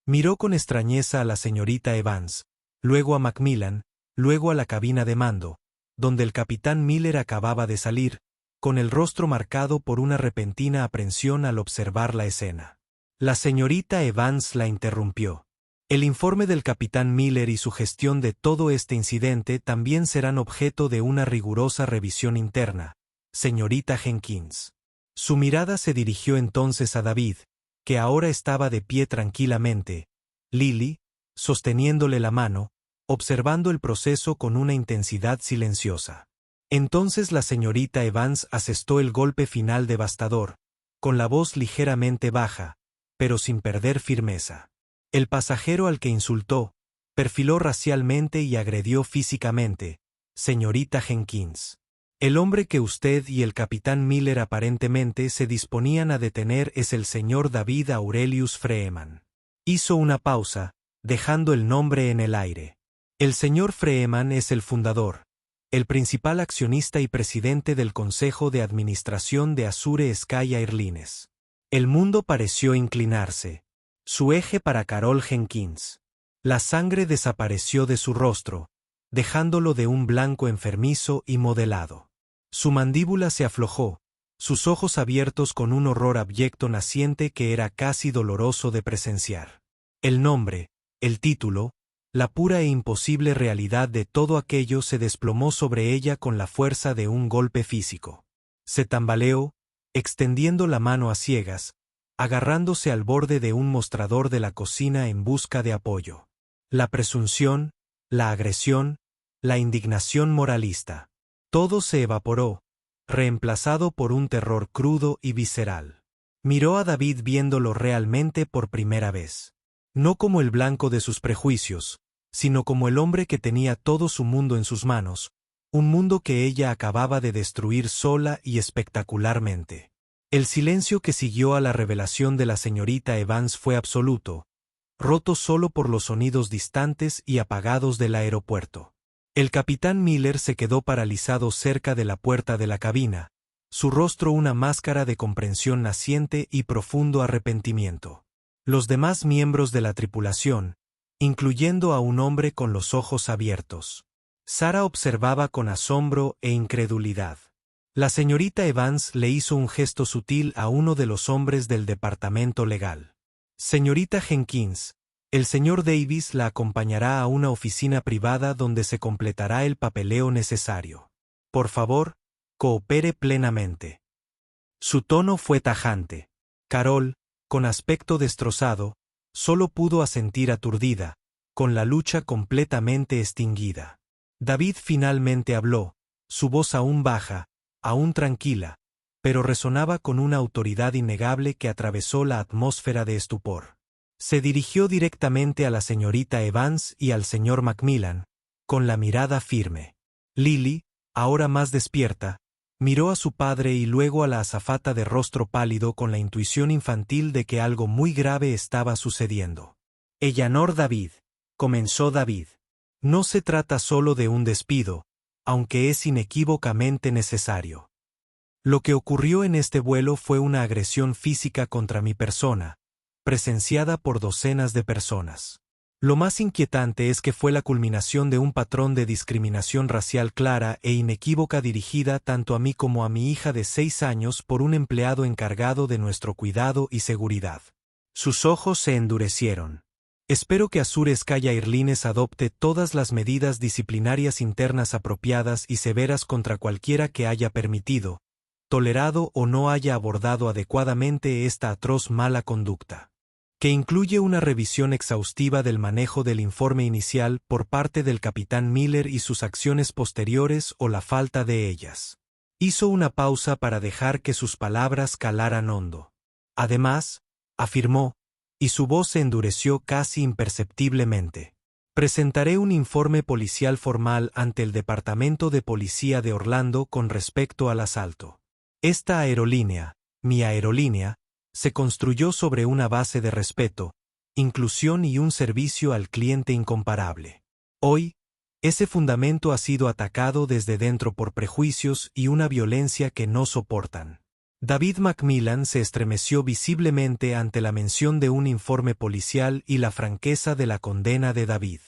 Miró con extrañeza a la señorita Evans, luego a Macmillan, luego a la cabina de mando, donde el capitán Miller acababa de salir, con el rostro marcado por una repentina aprensión al observar la escena. La señorita Evans la interrumpió. El informe del capitán Miller y su gestión de todo este incidente también serán objeto de una rigurosa revisión interna, señorita Jenkins. Su mirada se dirigió entonces a David, que ahora estaba de pie tranquilamente, Lily, sosteniéndole la mano, observando el proceso con una intensidad silenciosa. Entonces la señorita Evans asestó el golpe final devastador, con la voz ligeramente baja, pero sin perder firmeza. El pasajero al que insultó, perfiló racialmente y agredió físicamente, señorita Jenkins. El hombre que usted y el capitán Miller aparentemente se disponían a detener es el señor David Aurelius Freeman. Hizo una pausa, dejando el nombre en el aire. El señor Freeman es el fundador, el principal accionista y presidente del Consejo de Administración de Azure Sky Airlines. El mundo pareció inclinarse. Su eje para Carol Jenkins. La sangre desapareció de su rostro, dejándolo de un blanco enfermizo y modelado. Su mandíbula se aflojó, sus ojos abiertos con un horror abyecto naciente que era casi doloroso de presenciar. El nombre, el título, la pura e imposible realidad de todo aquello se desplomó sobre ella con la fuerza de un golpe físico. Se tambaleó, extendiendo la mano a ciegas, agarrándose al borde de un mostrador de la cocina en busca de apoyo. La presunción, la agresión, la indignación moralista. Todo se evaporó, reemplazado por un terror crudo y visceral. Miró a David viéndolo realmente por primera vez. No como el blanco de sus prejuicios, sino como el hombre que tenía todo su mundo en sus manos, un mundo que ella acababa de destruir sola y espectacularmente. El silencio que siguió a la revelación de la señorita Evans fue absoluto, roto solo por los sonidos distantes y apagados del aeropuerto. El capitán Miller se quedó paralizado cerca de la puerta de la cabina, su rostro una máscara de comprensión naciente y profundo arrepentimiento. Los demás miembros de la tripulación, incluyendo a un hombre con los ojos abiertos. Sara observaba con asombro e incredulidad. La señorita Evans le hizo un gesto sutil a uno de los hombres del departamento legal. Señorita Jenkins, el señor Davis la acompañará a una oficina privada donde se completará el papeleo necesario. Por favor, coopere plenamente. Su tono fue tajante. Carol, con aspecto destrozado, solo pudo asentir aturdida, con la lucha completamente extinguida. David finalmente habló, su voz aún baja, aún tranquila, pero resonaba con una autoridad innegable que atravesó la atmósfera de estupor. Se dirigió directamente a la señorita Evans y al señor Macmillan, con la mirada firme. Lily, ahora más despierta, miró a su padre y luego a la azafata de rostro pálido con la intuición infantil de que algo muy grave estaba sucediendo. Eleanor David, comenzó David. No se trata solo de un despido, aunque es inequívocamente necesario. Lo que ocurrió en este vuelo fue una agresión física contra mi persona, presenciada por docenas de personas. Lo más inquietante es que fue la culminación de un patrón de discriminación racial clara e inequívoca dirigida tanto a mí como a mi hija de 6 años por un empleado encargado de nuestro cuidado y seguridad. Sus ojos se endurecieron. Espero que Azure Sky Airlines adopte todas las medidas disciplinarias internas apropiadas y severas contra cualquiera que haya permitido, tolerado o no haya abordado adecuadamente esta atroz mala conducta, que incluye una revisión exhaustiva del manejo del informe inicial por parte del capitán Miller y sus acciones posteriores o la falta de ellas. Hizo una pausa para dejar que sus palabras calaran hondo. Además, afirmó, y su voz se endureció casi imperceptiblemente. Presentaré un informe policial formal ante el Departamento de Policía de Orlando con respecto al asalto. Esta aerolínea, mi aerolínea, se construyó sobre una base de respeto, inclusión y un servicio al cliente incomparable. Hoy, ese fundamento ha sido atacado desde dentro por prejuicios y una violencia que no soportan. David Macmillan se estremeció visiblemente ante la mención de un informe policial y la franqueza de la condena de David.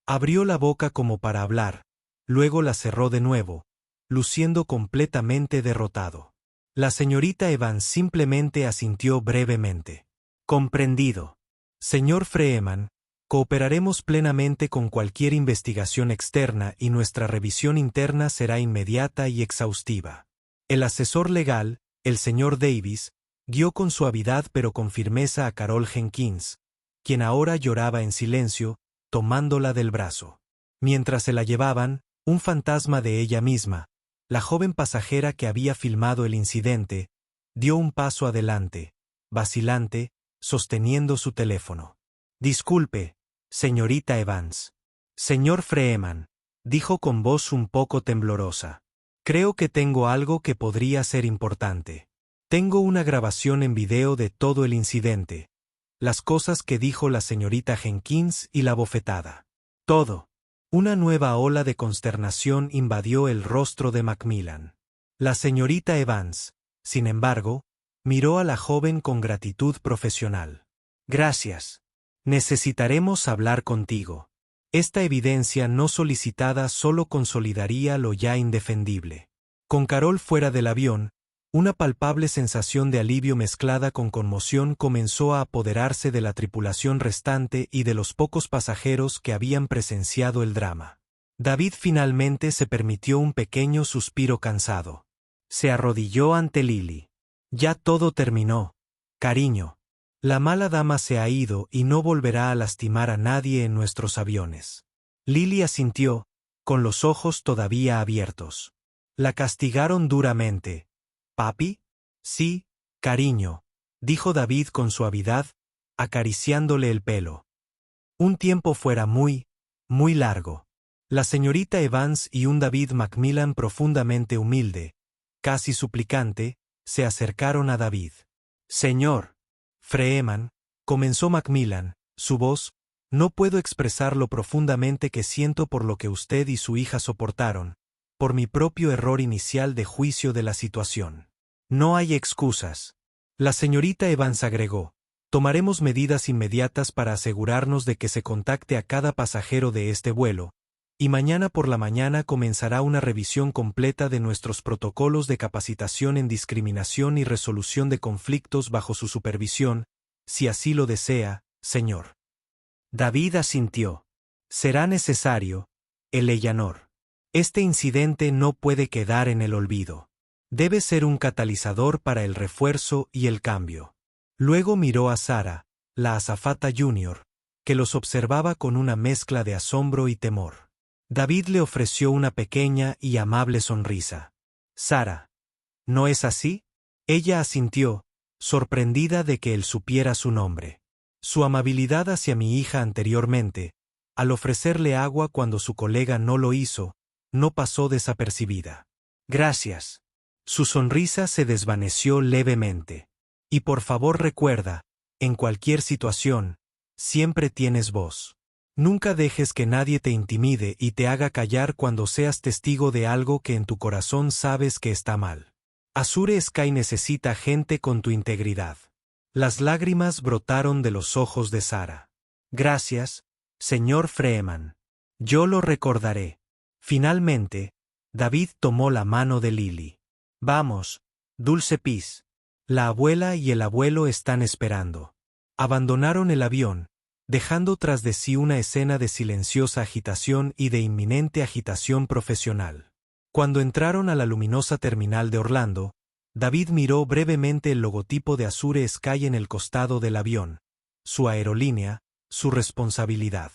Abrió la boca como para hablar, luego la cerró de nuevo, luciendo completamente derrotado. La señorita Evans simplemente asintió brevemente. Comprendido. Señor Freeman, cooperaremos plenamente con cualquier investigación externa y nuestra revisión interna será inmediata y exhaustiva. El asesor legal, el señor Davis, guió con suavidad pero con firmeza a Carol Jenkins, quien ahora lloraba en silencio, tomándola del brazo. Mientras se la llevaban, un fantasma de ella misma, la joven pasajera que había filmado el incidente, dio un paso adelante, vacilante, sosteniendo su teléfono. Disculpe, señorita Evans. Señor Freeman, dijo con voz un poco temblorosa. Creo que tengo algo que podría ser importante. Tengo una grabación en video de todo el incidente, las cosas que dijo la señorita Jenkins y la bofetada. Todo. Una nueva ola de consternación invadió el rostro de Macmillan. La señorita Evans, sin embargo, miró a la joven con gratitud profesional. Gracias. Necesitaremos hablar contigo. Esta evidencia no solicitada solo consolidaría lo ya indefendible. Con Carol fuera del avión, una palpable sensación de alivio mezclada con conmoción comenzó a apoderarse de la tripulación restante y de los pocos pasajeros que habían presenciado el drama. David finalmente se permitió un pequeño suspiro cansado. Se arrodilló ante Lily. Ya todo terminó, cariño. La mala dama se ha ido y no volverá a lastimar a nadie en nuestros aviones. Lily asintió, con los ojos todavía abiertos. La castigaron duramente. ¿Papi? Sí, cariño, dijo David con suavidad, acariciándole el pelo. Un tiempo fuera muy, muy largo. La señorita Evans y un David Macmillan profundamente humilde, casi suplicante, se acercaron a David. Señor Freeman, comenzó Macmillan, su voz, no puedo expresar lo profundamente que siento por lo que usted y su hija soportaron, por mi propio error inicial de juicio de la situación. No hay excusas. La señorita Evans agregó, tomaremos medidas inmediatas para asegurarnos de que se contacte a cada pasajero de este vuelo, y mañana por la mañana comenzará una revisión completa de nuestros protocolos de capacitación en discriminación y resolución de conflictos bajo su supervisión, si así lo desea, señor. David asintió. Será necesario, Eleanor. Este incidente no puede quedar en el olvido. Debe ser un catalizador para el refuerzo y el cambio. Luego miró a Sarah, la azafata junior, que los observaba con una mezcla de asombro y temor. David le ofreció una pequeña y amable sonrisa. Sarah, ¿no es así? Ella asintió, sorprendida de que él supiera su nombre. Su amabilidad hacia mi hija anteriormente, al ofrecerle agua cuando su colega no lo hizo, no pasó desapercibida. Gracias. Su sonrisa se desvaneció levemente. Y por favor recuerda, en cualquier situación, siempre tienes voz. Nunca dejes que nadie te intimide y te haga callar cuando seas testigo de algo que en tu corazón sabes que está mal. Azure Sky necesita gente con tu integridad. Las lágrimas brotaron de los ojos de Sarah. Gracias, Señor Freeman. Yo lo recordaré. Finalmente, David tomó la mano de Lily. Vamos, Dulce Peace. La abuela y el abuelo están esperando. Abandonaron el avión, dejando tras de sí una escena de silenciosa agitación y de inminente agitación profesional. Cuando entraron a la luminosa terminal de Orlando, David miró brevemente el logotipo de Azure Sky en el costado del avión, su aerolínea, su responsabilidad.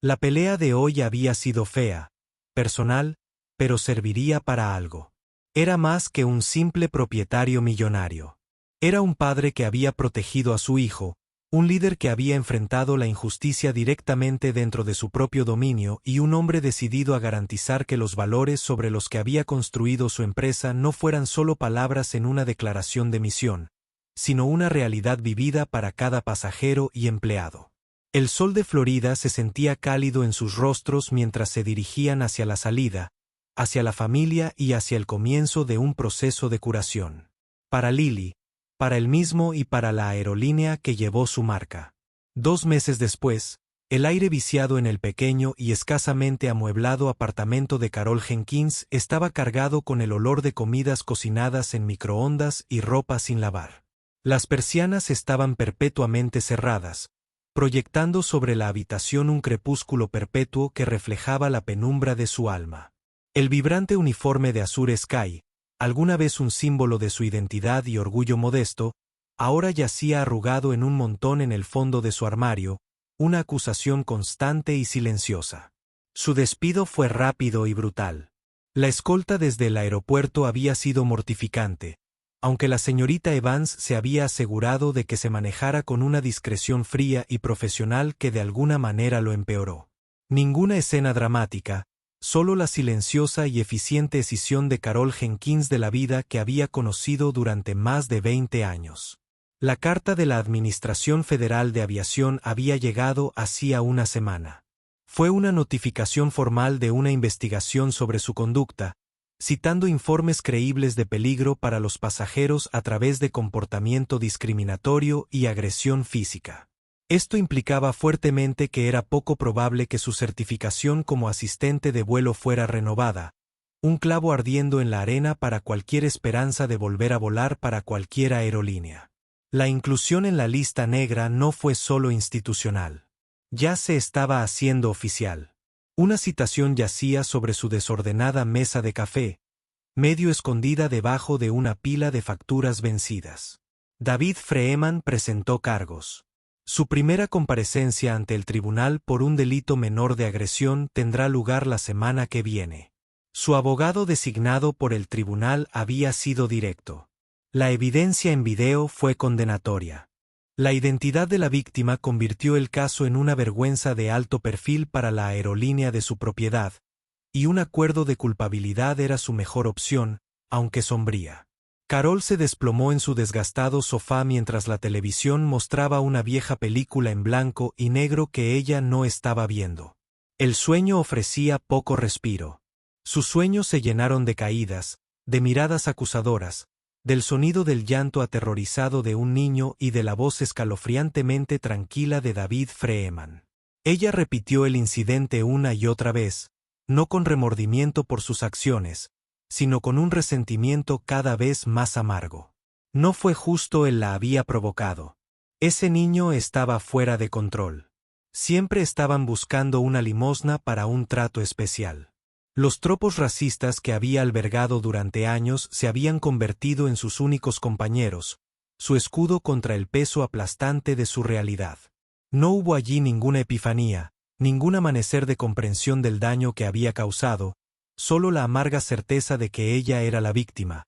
La pelea de hoy había sido fea, personal, pero serviría para algo. Era más que un simple propietario millonario. Era un padre que había protegido a su hijo, un líder que había enfrentado la injusticia directamente dentro de su propio dominio y un hombre decidido a garantizar que los valores sobre los que había construido su empresa no fueran solo palabras en una declaración de misión, sino una realidad vivida para cada pasajero y empleado. El sol de Florida se sentía cálido en sus rostros mientras se dirigían hacia la salida, hacia la familia y hacia el comienzo de un proceso de curación. Para Lily, para él mismo y para la aerolínea que llevó su marca. 2 meses después, el aire viciado en el pequeño y escasamente amueblado apartamento de Carol Jenkins estaba cargado con el olor de comidas cocinadas en microondas y ropa sin lavar. Las persianas estaban perpetuamente cerradas, proyectando sobre la habitación un crepúsculo perpetuo que reflejaba la penumbra de su alma. El vibrante uniforme de Azure Sky, alguna vez un símbolo de su identidad y orgullo modesto, ahora yacía arrugado en un montón en el fondo de su armario, una acusación constante y silenciosa. Su despido fue rápido y brutal. La escolta desde el aeropuerto había sido mortificante, aunque la señorita Evans se había asegurado de que se manejara con una discreción fría y profesional que de alguna manera lo empeoró. Ninguna escena dramática, solo la silenciosa y eficiente escisión de Carol Jenkins de la vida que había conocido durante más de 20 años. La carta de la Administración Federal de Aviación había llegado hacía una semana. Fue una notificación formal de una investigación sobre su conducta, citando informes creíbles de peligro para los pasajeros a través de comportamiento discriminatorio y agresión física. Esto implicaba fuertemente que era poco probable que su certificación como asistente de vuelo fuera renovada, un clavo ardiendo en la arena para cualquier esperanza de volver a volar para cualquier aerolínea. La inclusión en la lista negra no fue solo institucional. Ya se estaba haciendo oficial. Una citación yacía sobre su desordenada mesa de café, medio escondida debajo de una pila de facturas vencidas. David Freeman presentó cargos. Su primera comparecencia ante el tribunal por un delito menor de agresión tendrá lugar la semana que viene. Su abogado designado por el tribunal había sido directo. La evidencia en video fue condenatoria. La identidad de la víctima convirtió el caso en una vergüenza de alto perfil para la aerolínea de su propiedad, y un acuerdo de culpabilidad era su mejor opción, aunque sombría. Carol se desplomó en su desgastado sofá mientras la televisión mostraba una vieja película en blanco y negro que ella no estaba viendo. El sueño ofrecía poco respiro. Sus sueños se llenaron de caídas, de miradas acusadoras, del sonido del llanto aterrorizado de un niño y de la voz escalofriantemente tranquila de David Freeman. Ella repitió el incidente una y otra vez, no con remordimiento por sus acciones, sino con un resentimiento cada vez más amargo. No fue justo, él la había provocado. Ese niño estaba fuera de control. Siempre estaban buscando una limosna para un trato especial. Los tropos racistas que había albergado durante años se habían convertido en sus únicos compañeros, su escudo contra el peso aplastante de su realidad. No hubo allí ninguna epifanía, ningún amanecer de comprensión del daño que había causado, solo la amarga certeza de que ella era la víctima,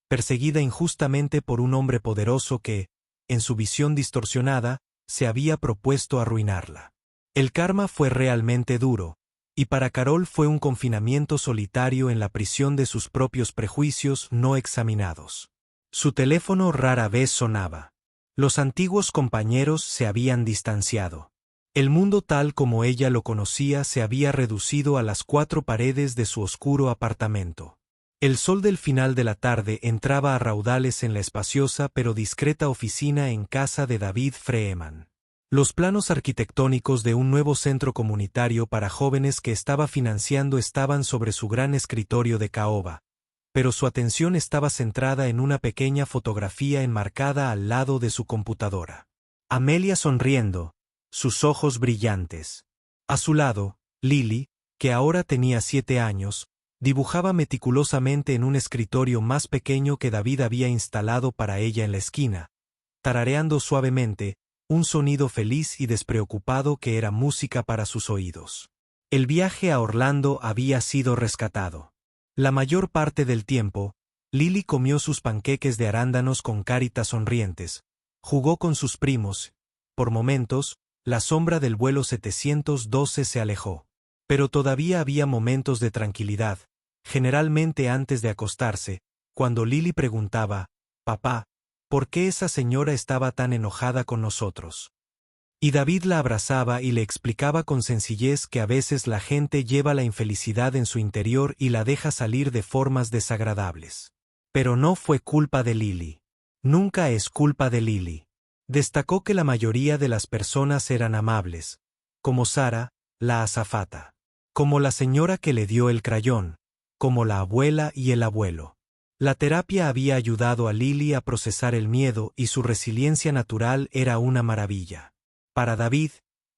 perseguida injustamente por un hombre poderoso que, en su visión distorsionada, se había propuesto arruinarla. El karma fue realmente duro, y para Carol fue un confinamiento solitario en la prisión de sus propios prejuicios no examinados. Su teléfono rara vez sonaba. Los antiguos compañeros se habían distanciado. El mundo tal como ella lo conocía se había reducido a las 4 paredes de su oscuro apartamento. El sol del final de la tarde entraba a raudales en la espaciosa pero discreta oficina en casa de David Freeman. Los planos arquitectónicos de un nuevo centro comunitario para jóvenes que estaba financiando estaban sobre su gran escritorio de caoba, pero su atención estaba centrada en una pequeña fotografía enmarcada al lado de su computadora. Amelia sonriendo, sus ojos brillantes. A su lado, Lily, que ahora tenía 7 años, dibujaba meticulosamente en un escritorio más pequeño que David había instalado para ella en la esquina, tarareando suavemente, un sonido feliz y despreocupado que era música para sus oídos. El viaje a Orlando había sido rescatado. La mayor parte del tiempo, Lily comió sus panqueques de arándanos con caritas sonrientes, jugó con sus primos. Por momentos, la sombra del vuelo 712 se alejó. Pero todavía había momentos de tranquilidad, generalmente antes de acostarse, cuando Lily preguntaba, «Papá, ¿por qué esa señora estaba tan enojada con nosotros?». Y David la abrazaba y le explicaba con sencillez que a veces la gente lleva la infelicidad en su interior y la deja salir de formas desagradables. Pero no fue culpa de Lily. Nunca es culpa de Lily. Destacó que la mayoría de las personas eran amables, como Sara, la azafata, como la señora que le dio el crayón, como la abuela y el abuelo. La terapia había ayudado a Lily a procesar el miedo y su resiliencia natural era una maravilla. Para David,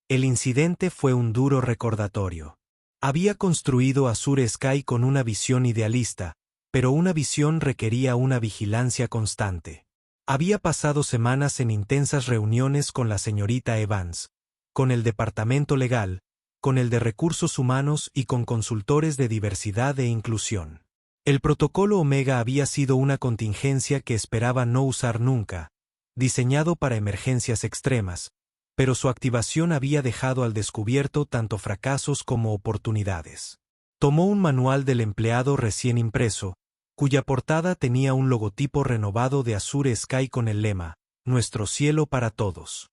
el incidente fue un duro recordatorio. Había construido Azure Sky con una visión idealista, pero una visión requería una vigilancia constante. Había pasado semanas en intensas reuniones con la señorita Evans, con el departamento legal, con el de recursos humanos y con consultores de diversidad e inclusión. El protocolo Omega había sido una contingencia que esperaba no usar nunca, diseñado para emergencias extremas, pero su activación había dejado al descubierto tanto fracasos como oportunidades. Tomó un manual del empleado recién impreso, cuya portada tenía un logotipo renovado de Azure Sky con el lema, «Nuestro cielo para todos».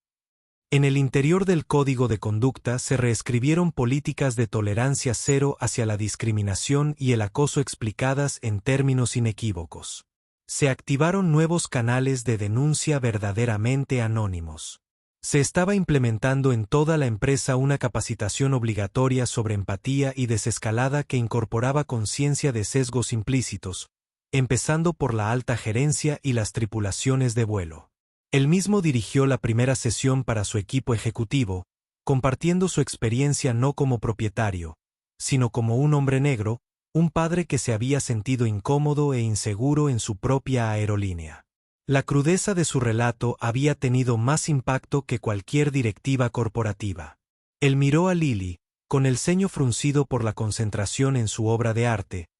En el interior del código de conducta se reescribieron políticas de tolerancia cero hacia la discriminación y el acoso explicadas en términos inequívocos. Se activaron nuevos canales de denuncia verdaderamente anónimos. Se estaba implementando en toda la empresa una capacitación obligatoria sobre empatía y desescalada que incorporaba conciencia de sesgos implícitos, empezando por la alta gerencia y las tripulaciones de vuelo. Él mismo dirigió la primera sesión para su equipo ejecutivo, compartiendo su experiencia no como propietario, sino como un hombre negro, un padre que se había sentido incómodo e inseguro en su propia aerolínea. La crudeza de su relato había tenido más impacto que cualquier directiva corporativa. Él miró a Lily, con el ceño fruncido por la concentración en su obra de arte,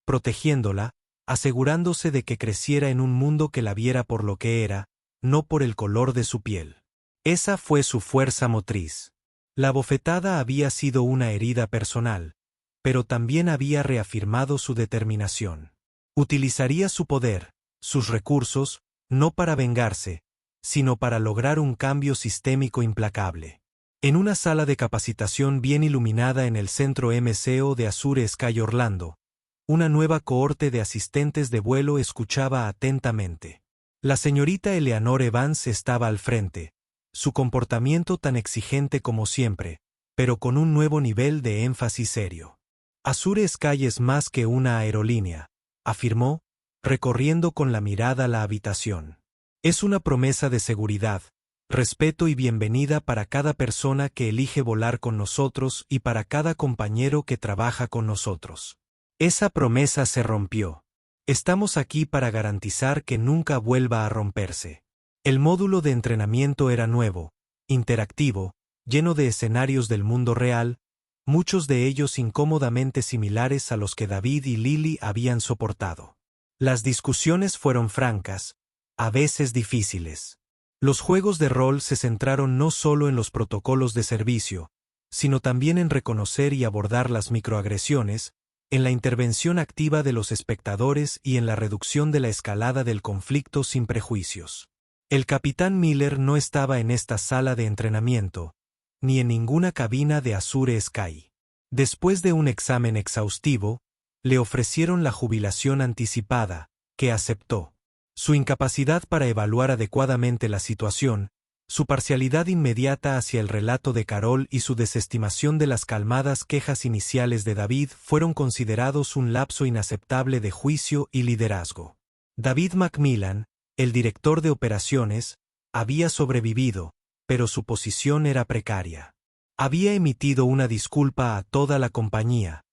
protegiéndola, asegurándose de que creciera en un mundo que la viera por lo que era, no por el color de su piel. Esa fue su fuerza motriz. La bofetada había sido una herida personal, pero también había reafirmado su determinación. Utilizaría su poder, sus recursos, no para vengarse, sino para lograr un cambio sistémico implacable. En una sala de capacitación bien iluminada en el centro MCO de Azure Sky Orlando, una nueva cohorte de asistentes de vuelo escuchaba atentamente. La señorita Eleanor Evans estaba al frente, su comportamiento tan exigente como siempre, pero con un nuevo nivel de énfasis serio. Azure Sky es más que una aerolínea, afirmó, recorriendo con la mirada la habitación. Es una promesa de seguridad, respeto y bienvenida para cada persona que elige volar con nosotros y para cada compañero que trabaja con nosotros. Esa promesa se rompió. Estamos aquí para garantizar que nunca vuelva a romperse. El módulo de entrenamiento era nuevo, interactivo, lleno de escenarios del mundo real, muchos de ellos incómodamente similares a los que David y Lily habían soportado. Las discusiones fueron francas, a veces difíciles. Los juegos de rol se centraron no solo en los protocolos de servicio, sino también en reconocer y abordar las microagresiones, en la intervención activa de los espectadores y en la reducción de la escalada del conflicto sin prejuicios. El capitán Miller no estaba en esta sala de entrenamiento, ni en ninguna cabina de Azure Sky. Después de un examen exhaustivo, le ofrecieron la jubilación anticipada, que aceptó. Su incapacidad para evaluar adecuadamente la situación, Su parcialidad inmediata hacia el relato de Carol y su desestimación de las calmadas quejas iniciales de David fueron considerados un lapso inaceptable de juicio y liderazgo. David Macmillan, el director de operaciones, había sobrevivido, pero su posición era precaria. Había emitido una disculpa a toda la compañía,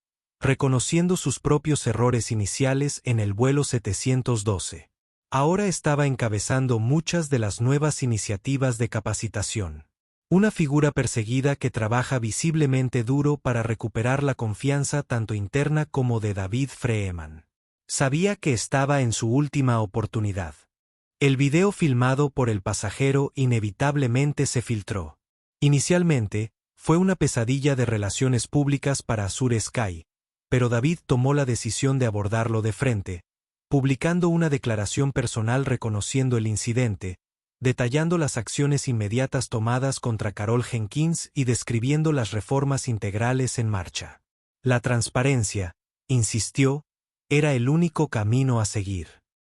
reconociendo sus propios errores iniciales en el vuelo 712. Ahora estaba encabezando muchas de las nuevas iniciativas de capacitación. Una figura perseguida que trabaja visiblemente duro para recuperar la confianza tanto interna como de David Freeman. Sabía que estaba en su última oportunidad. El video filmado por el pasajero inevitablemente se filtró. Inicialmente, fue una pesadilla de relaciones públicas para Azure Sky, pero David tomó la decisión de abordarlo de frente, publicando una declaración personal reconociendo el incidente, detallando las acciones inmediatas tomadas contra Carol Jenkins y describiendo las reformas integrales en marcha. La transparencia, insistió, era el único camino a seguir.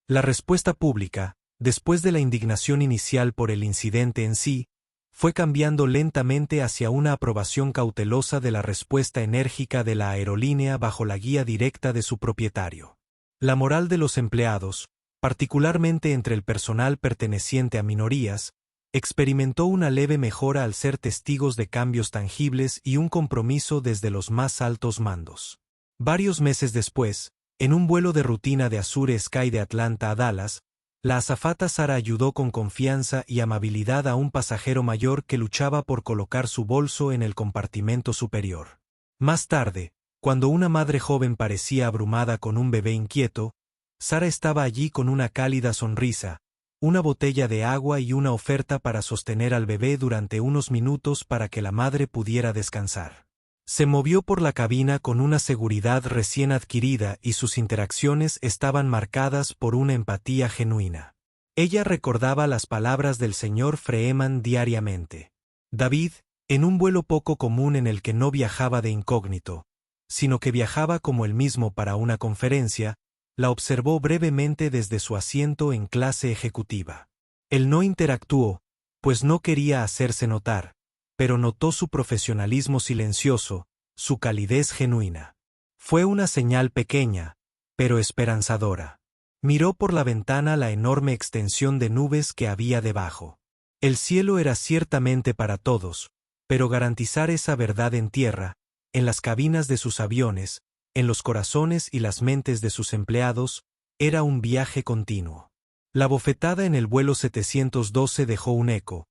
La respuesta pública, después de la indignación inicial por el incidente en sí, fue cambiando lentamente hacia una aprobación cautelosa de la respuesta enérgica de la aerolínea bajo la guía directa de su propietario. La moral de los empleados, particularmente entre el personal perteneciente a minorías, experimentó una leve mejora al ser testigos de cambios tangibles y un compromiso desde los más altos mandos. Varios meses después, en un vuelo de rutina de Azure Sky de Atlanta a Dallas, la azafata Sara ayudó con confianza y amabilidad a un pasajero mayor que luchaba por colocar su bolso en el compartimento superior. Más tarde, cuando una madre joven parecía abrumada con un bebé inquieto, Sara estaba allí con una cálida sonrisa, una botella de agua y una oferta para sostener al bebé durante unos minutos para que la madre pudiera descansar. Se movió por la cabina con una seguridad recién adquirida y sus interacciones estaban marcadas por una empatía genuina. Ella recordaba las palabras del señor Freeman diariamente. David, en un vuelo poco común en el que no viajaba de incógnito, sino que viajaba como él mismo para una conferencia, la observó brevemente desde su asiento en clase ejecutiva. Él no interactuó, pues no quería hacerse notar, pero notó su profesionalismo silencioso, su calidez genuina. Fue una señal pequeña, pero esperanzadora. Miró por la ventana la enorme extensión de nubes que había debajo. El cielo era ciertamente para todos, pero garantizar esa verdad en tierra, en las cabinas de sus aviones, en los corazones y las mentes de sus empleados, era un viaje continuo. La bofetada en el vuelo 712 dejó un eco,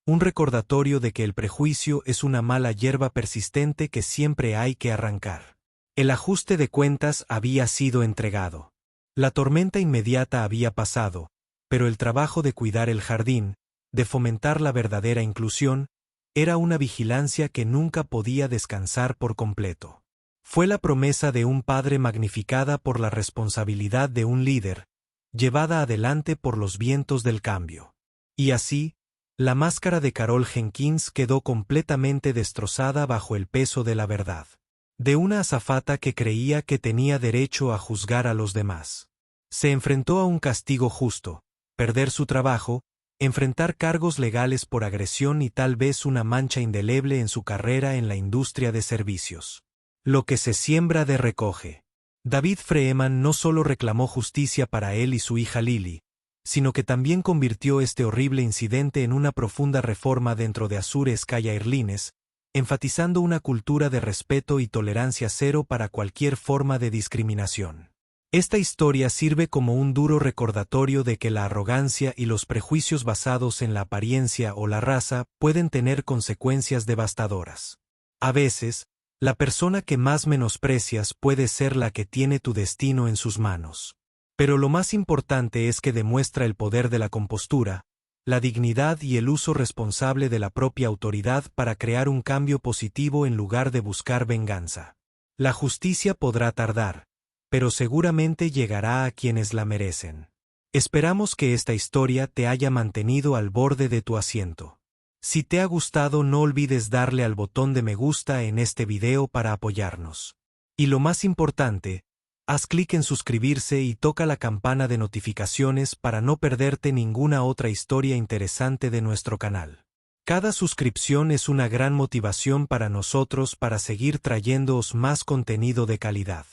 un recordatorio de que el prejuicio es una mala hierba persistente que siempre hay que arrancar. El ajuste de cuentas había sido entregado. La tormenta inmediata había pasado, pero el trabajo de cuidar el jardín, de fomentar la verdadera inclusión, era una vigilancia que nunca podía descansar por completo. Fue la promesa de un padre magnificada por la responsabilidad de un líder, llevada adelante por los vientos del cambio. Y así, la máscara de Carol Jenkins quedó completamente destrozada bajo el peso de la verdad. De una azafata que creía que tenía derecho a juzgar a los demás. Se enfrentó a un castigo justo, perder su trabajo, enfrentar cargos legales por agresión y tal vez una mancha indeleble en su carrera en la industria de servicios. Lo que se siembra de recoge. David Freeman no solo reclamó justicia para él y su hija Lily, sino que también convirtió este horrible incidente en una profunda reforma dentro de Azure Sky Airlines, enfatizando una cultura de respeto y tolerancia cero para cualquier forma de discriminación. Esta historia sirve como un duro recordatorio de que la arrogancia y los prejuicios basados en la apariencia o la raza pueden tener consecuencias devastadoras. A veces, la persona que más menosprecias puede ser la que tiene tu destino en sus manos. Pero lo más importante es que demuestra el poder de la compostura, la dignidad y el uso responsable de la propia autoridad para crear un cambio positivo en lugar de buscar venganza. La justicia podrá tardar, pero seguramente llegará a quienes la merecen. Esperamos que esta historia te haya mantenido al borde de tu asiento. Si te ha gustado, no olvides darle al botón de me gusta en este video para apoyarnos. Y lo más importante, Haz clic en suscribirse y toca la campana de notificaciones para no perderte ninguna otra historia interesante de nuestro canal. Cada suscripción es una gran motivación para nosotros para seguir trayéndoos más contenido de calidad.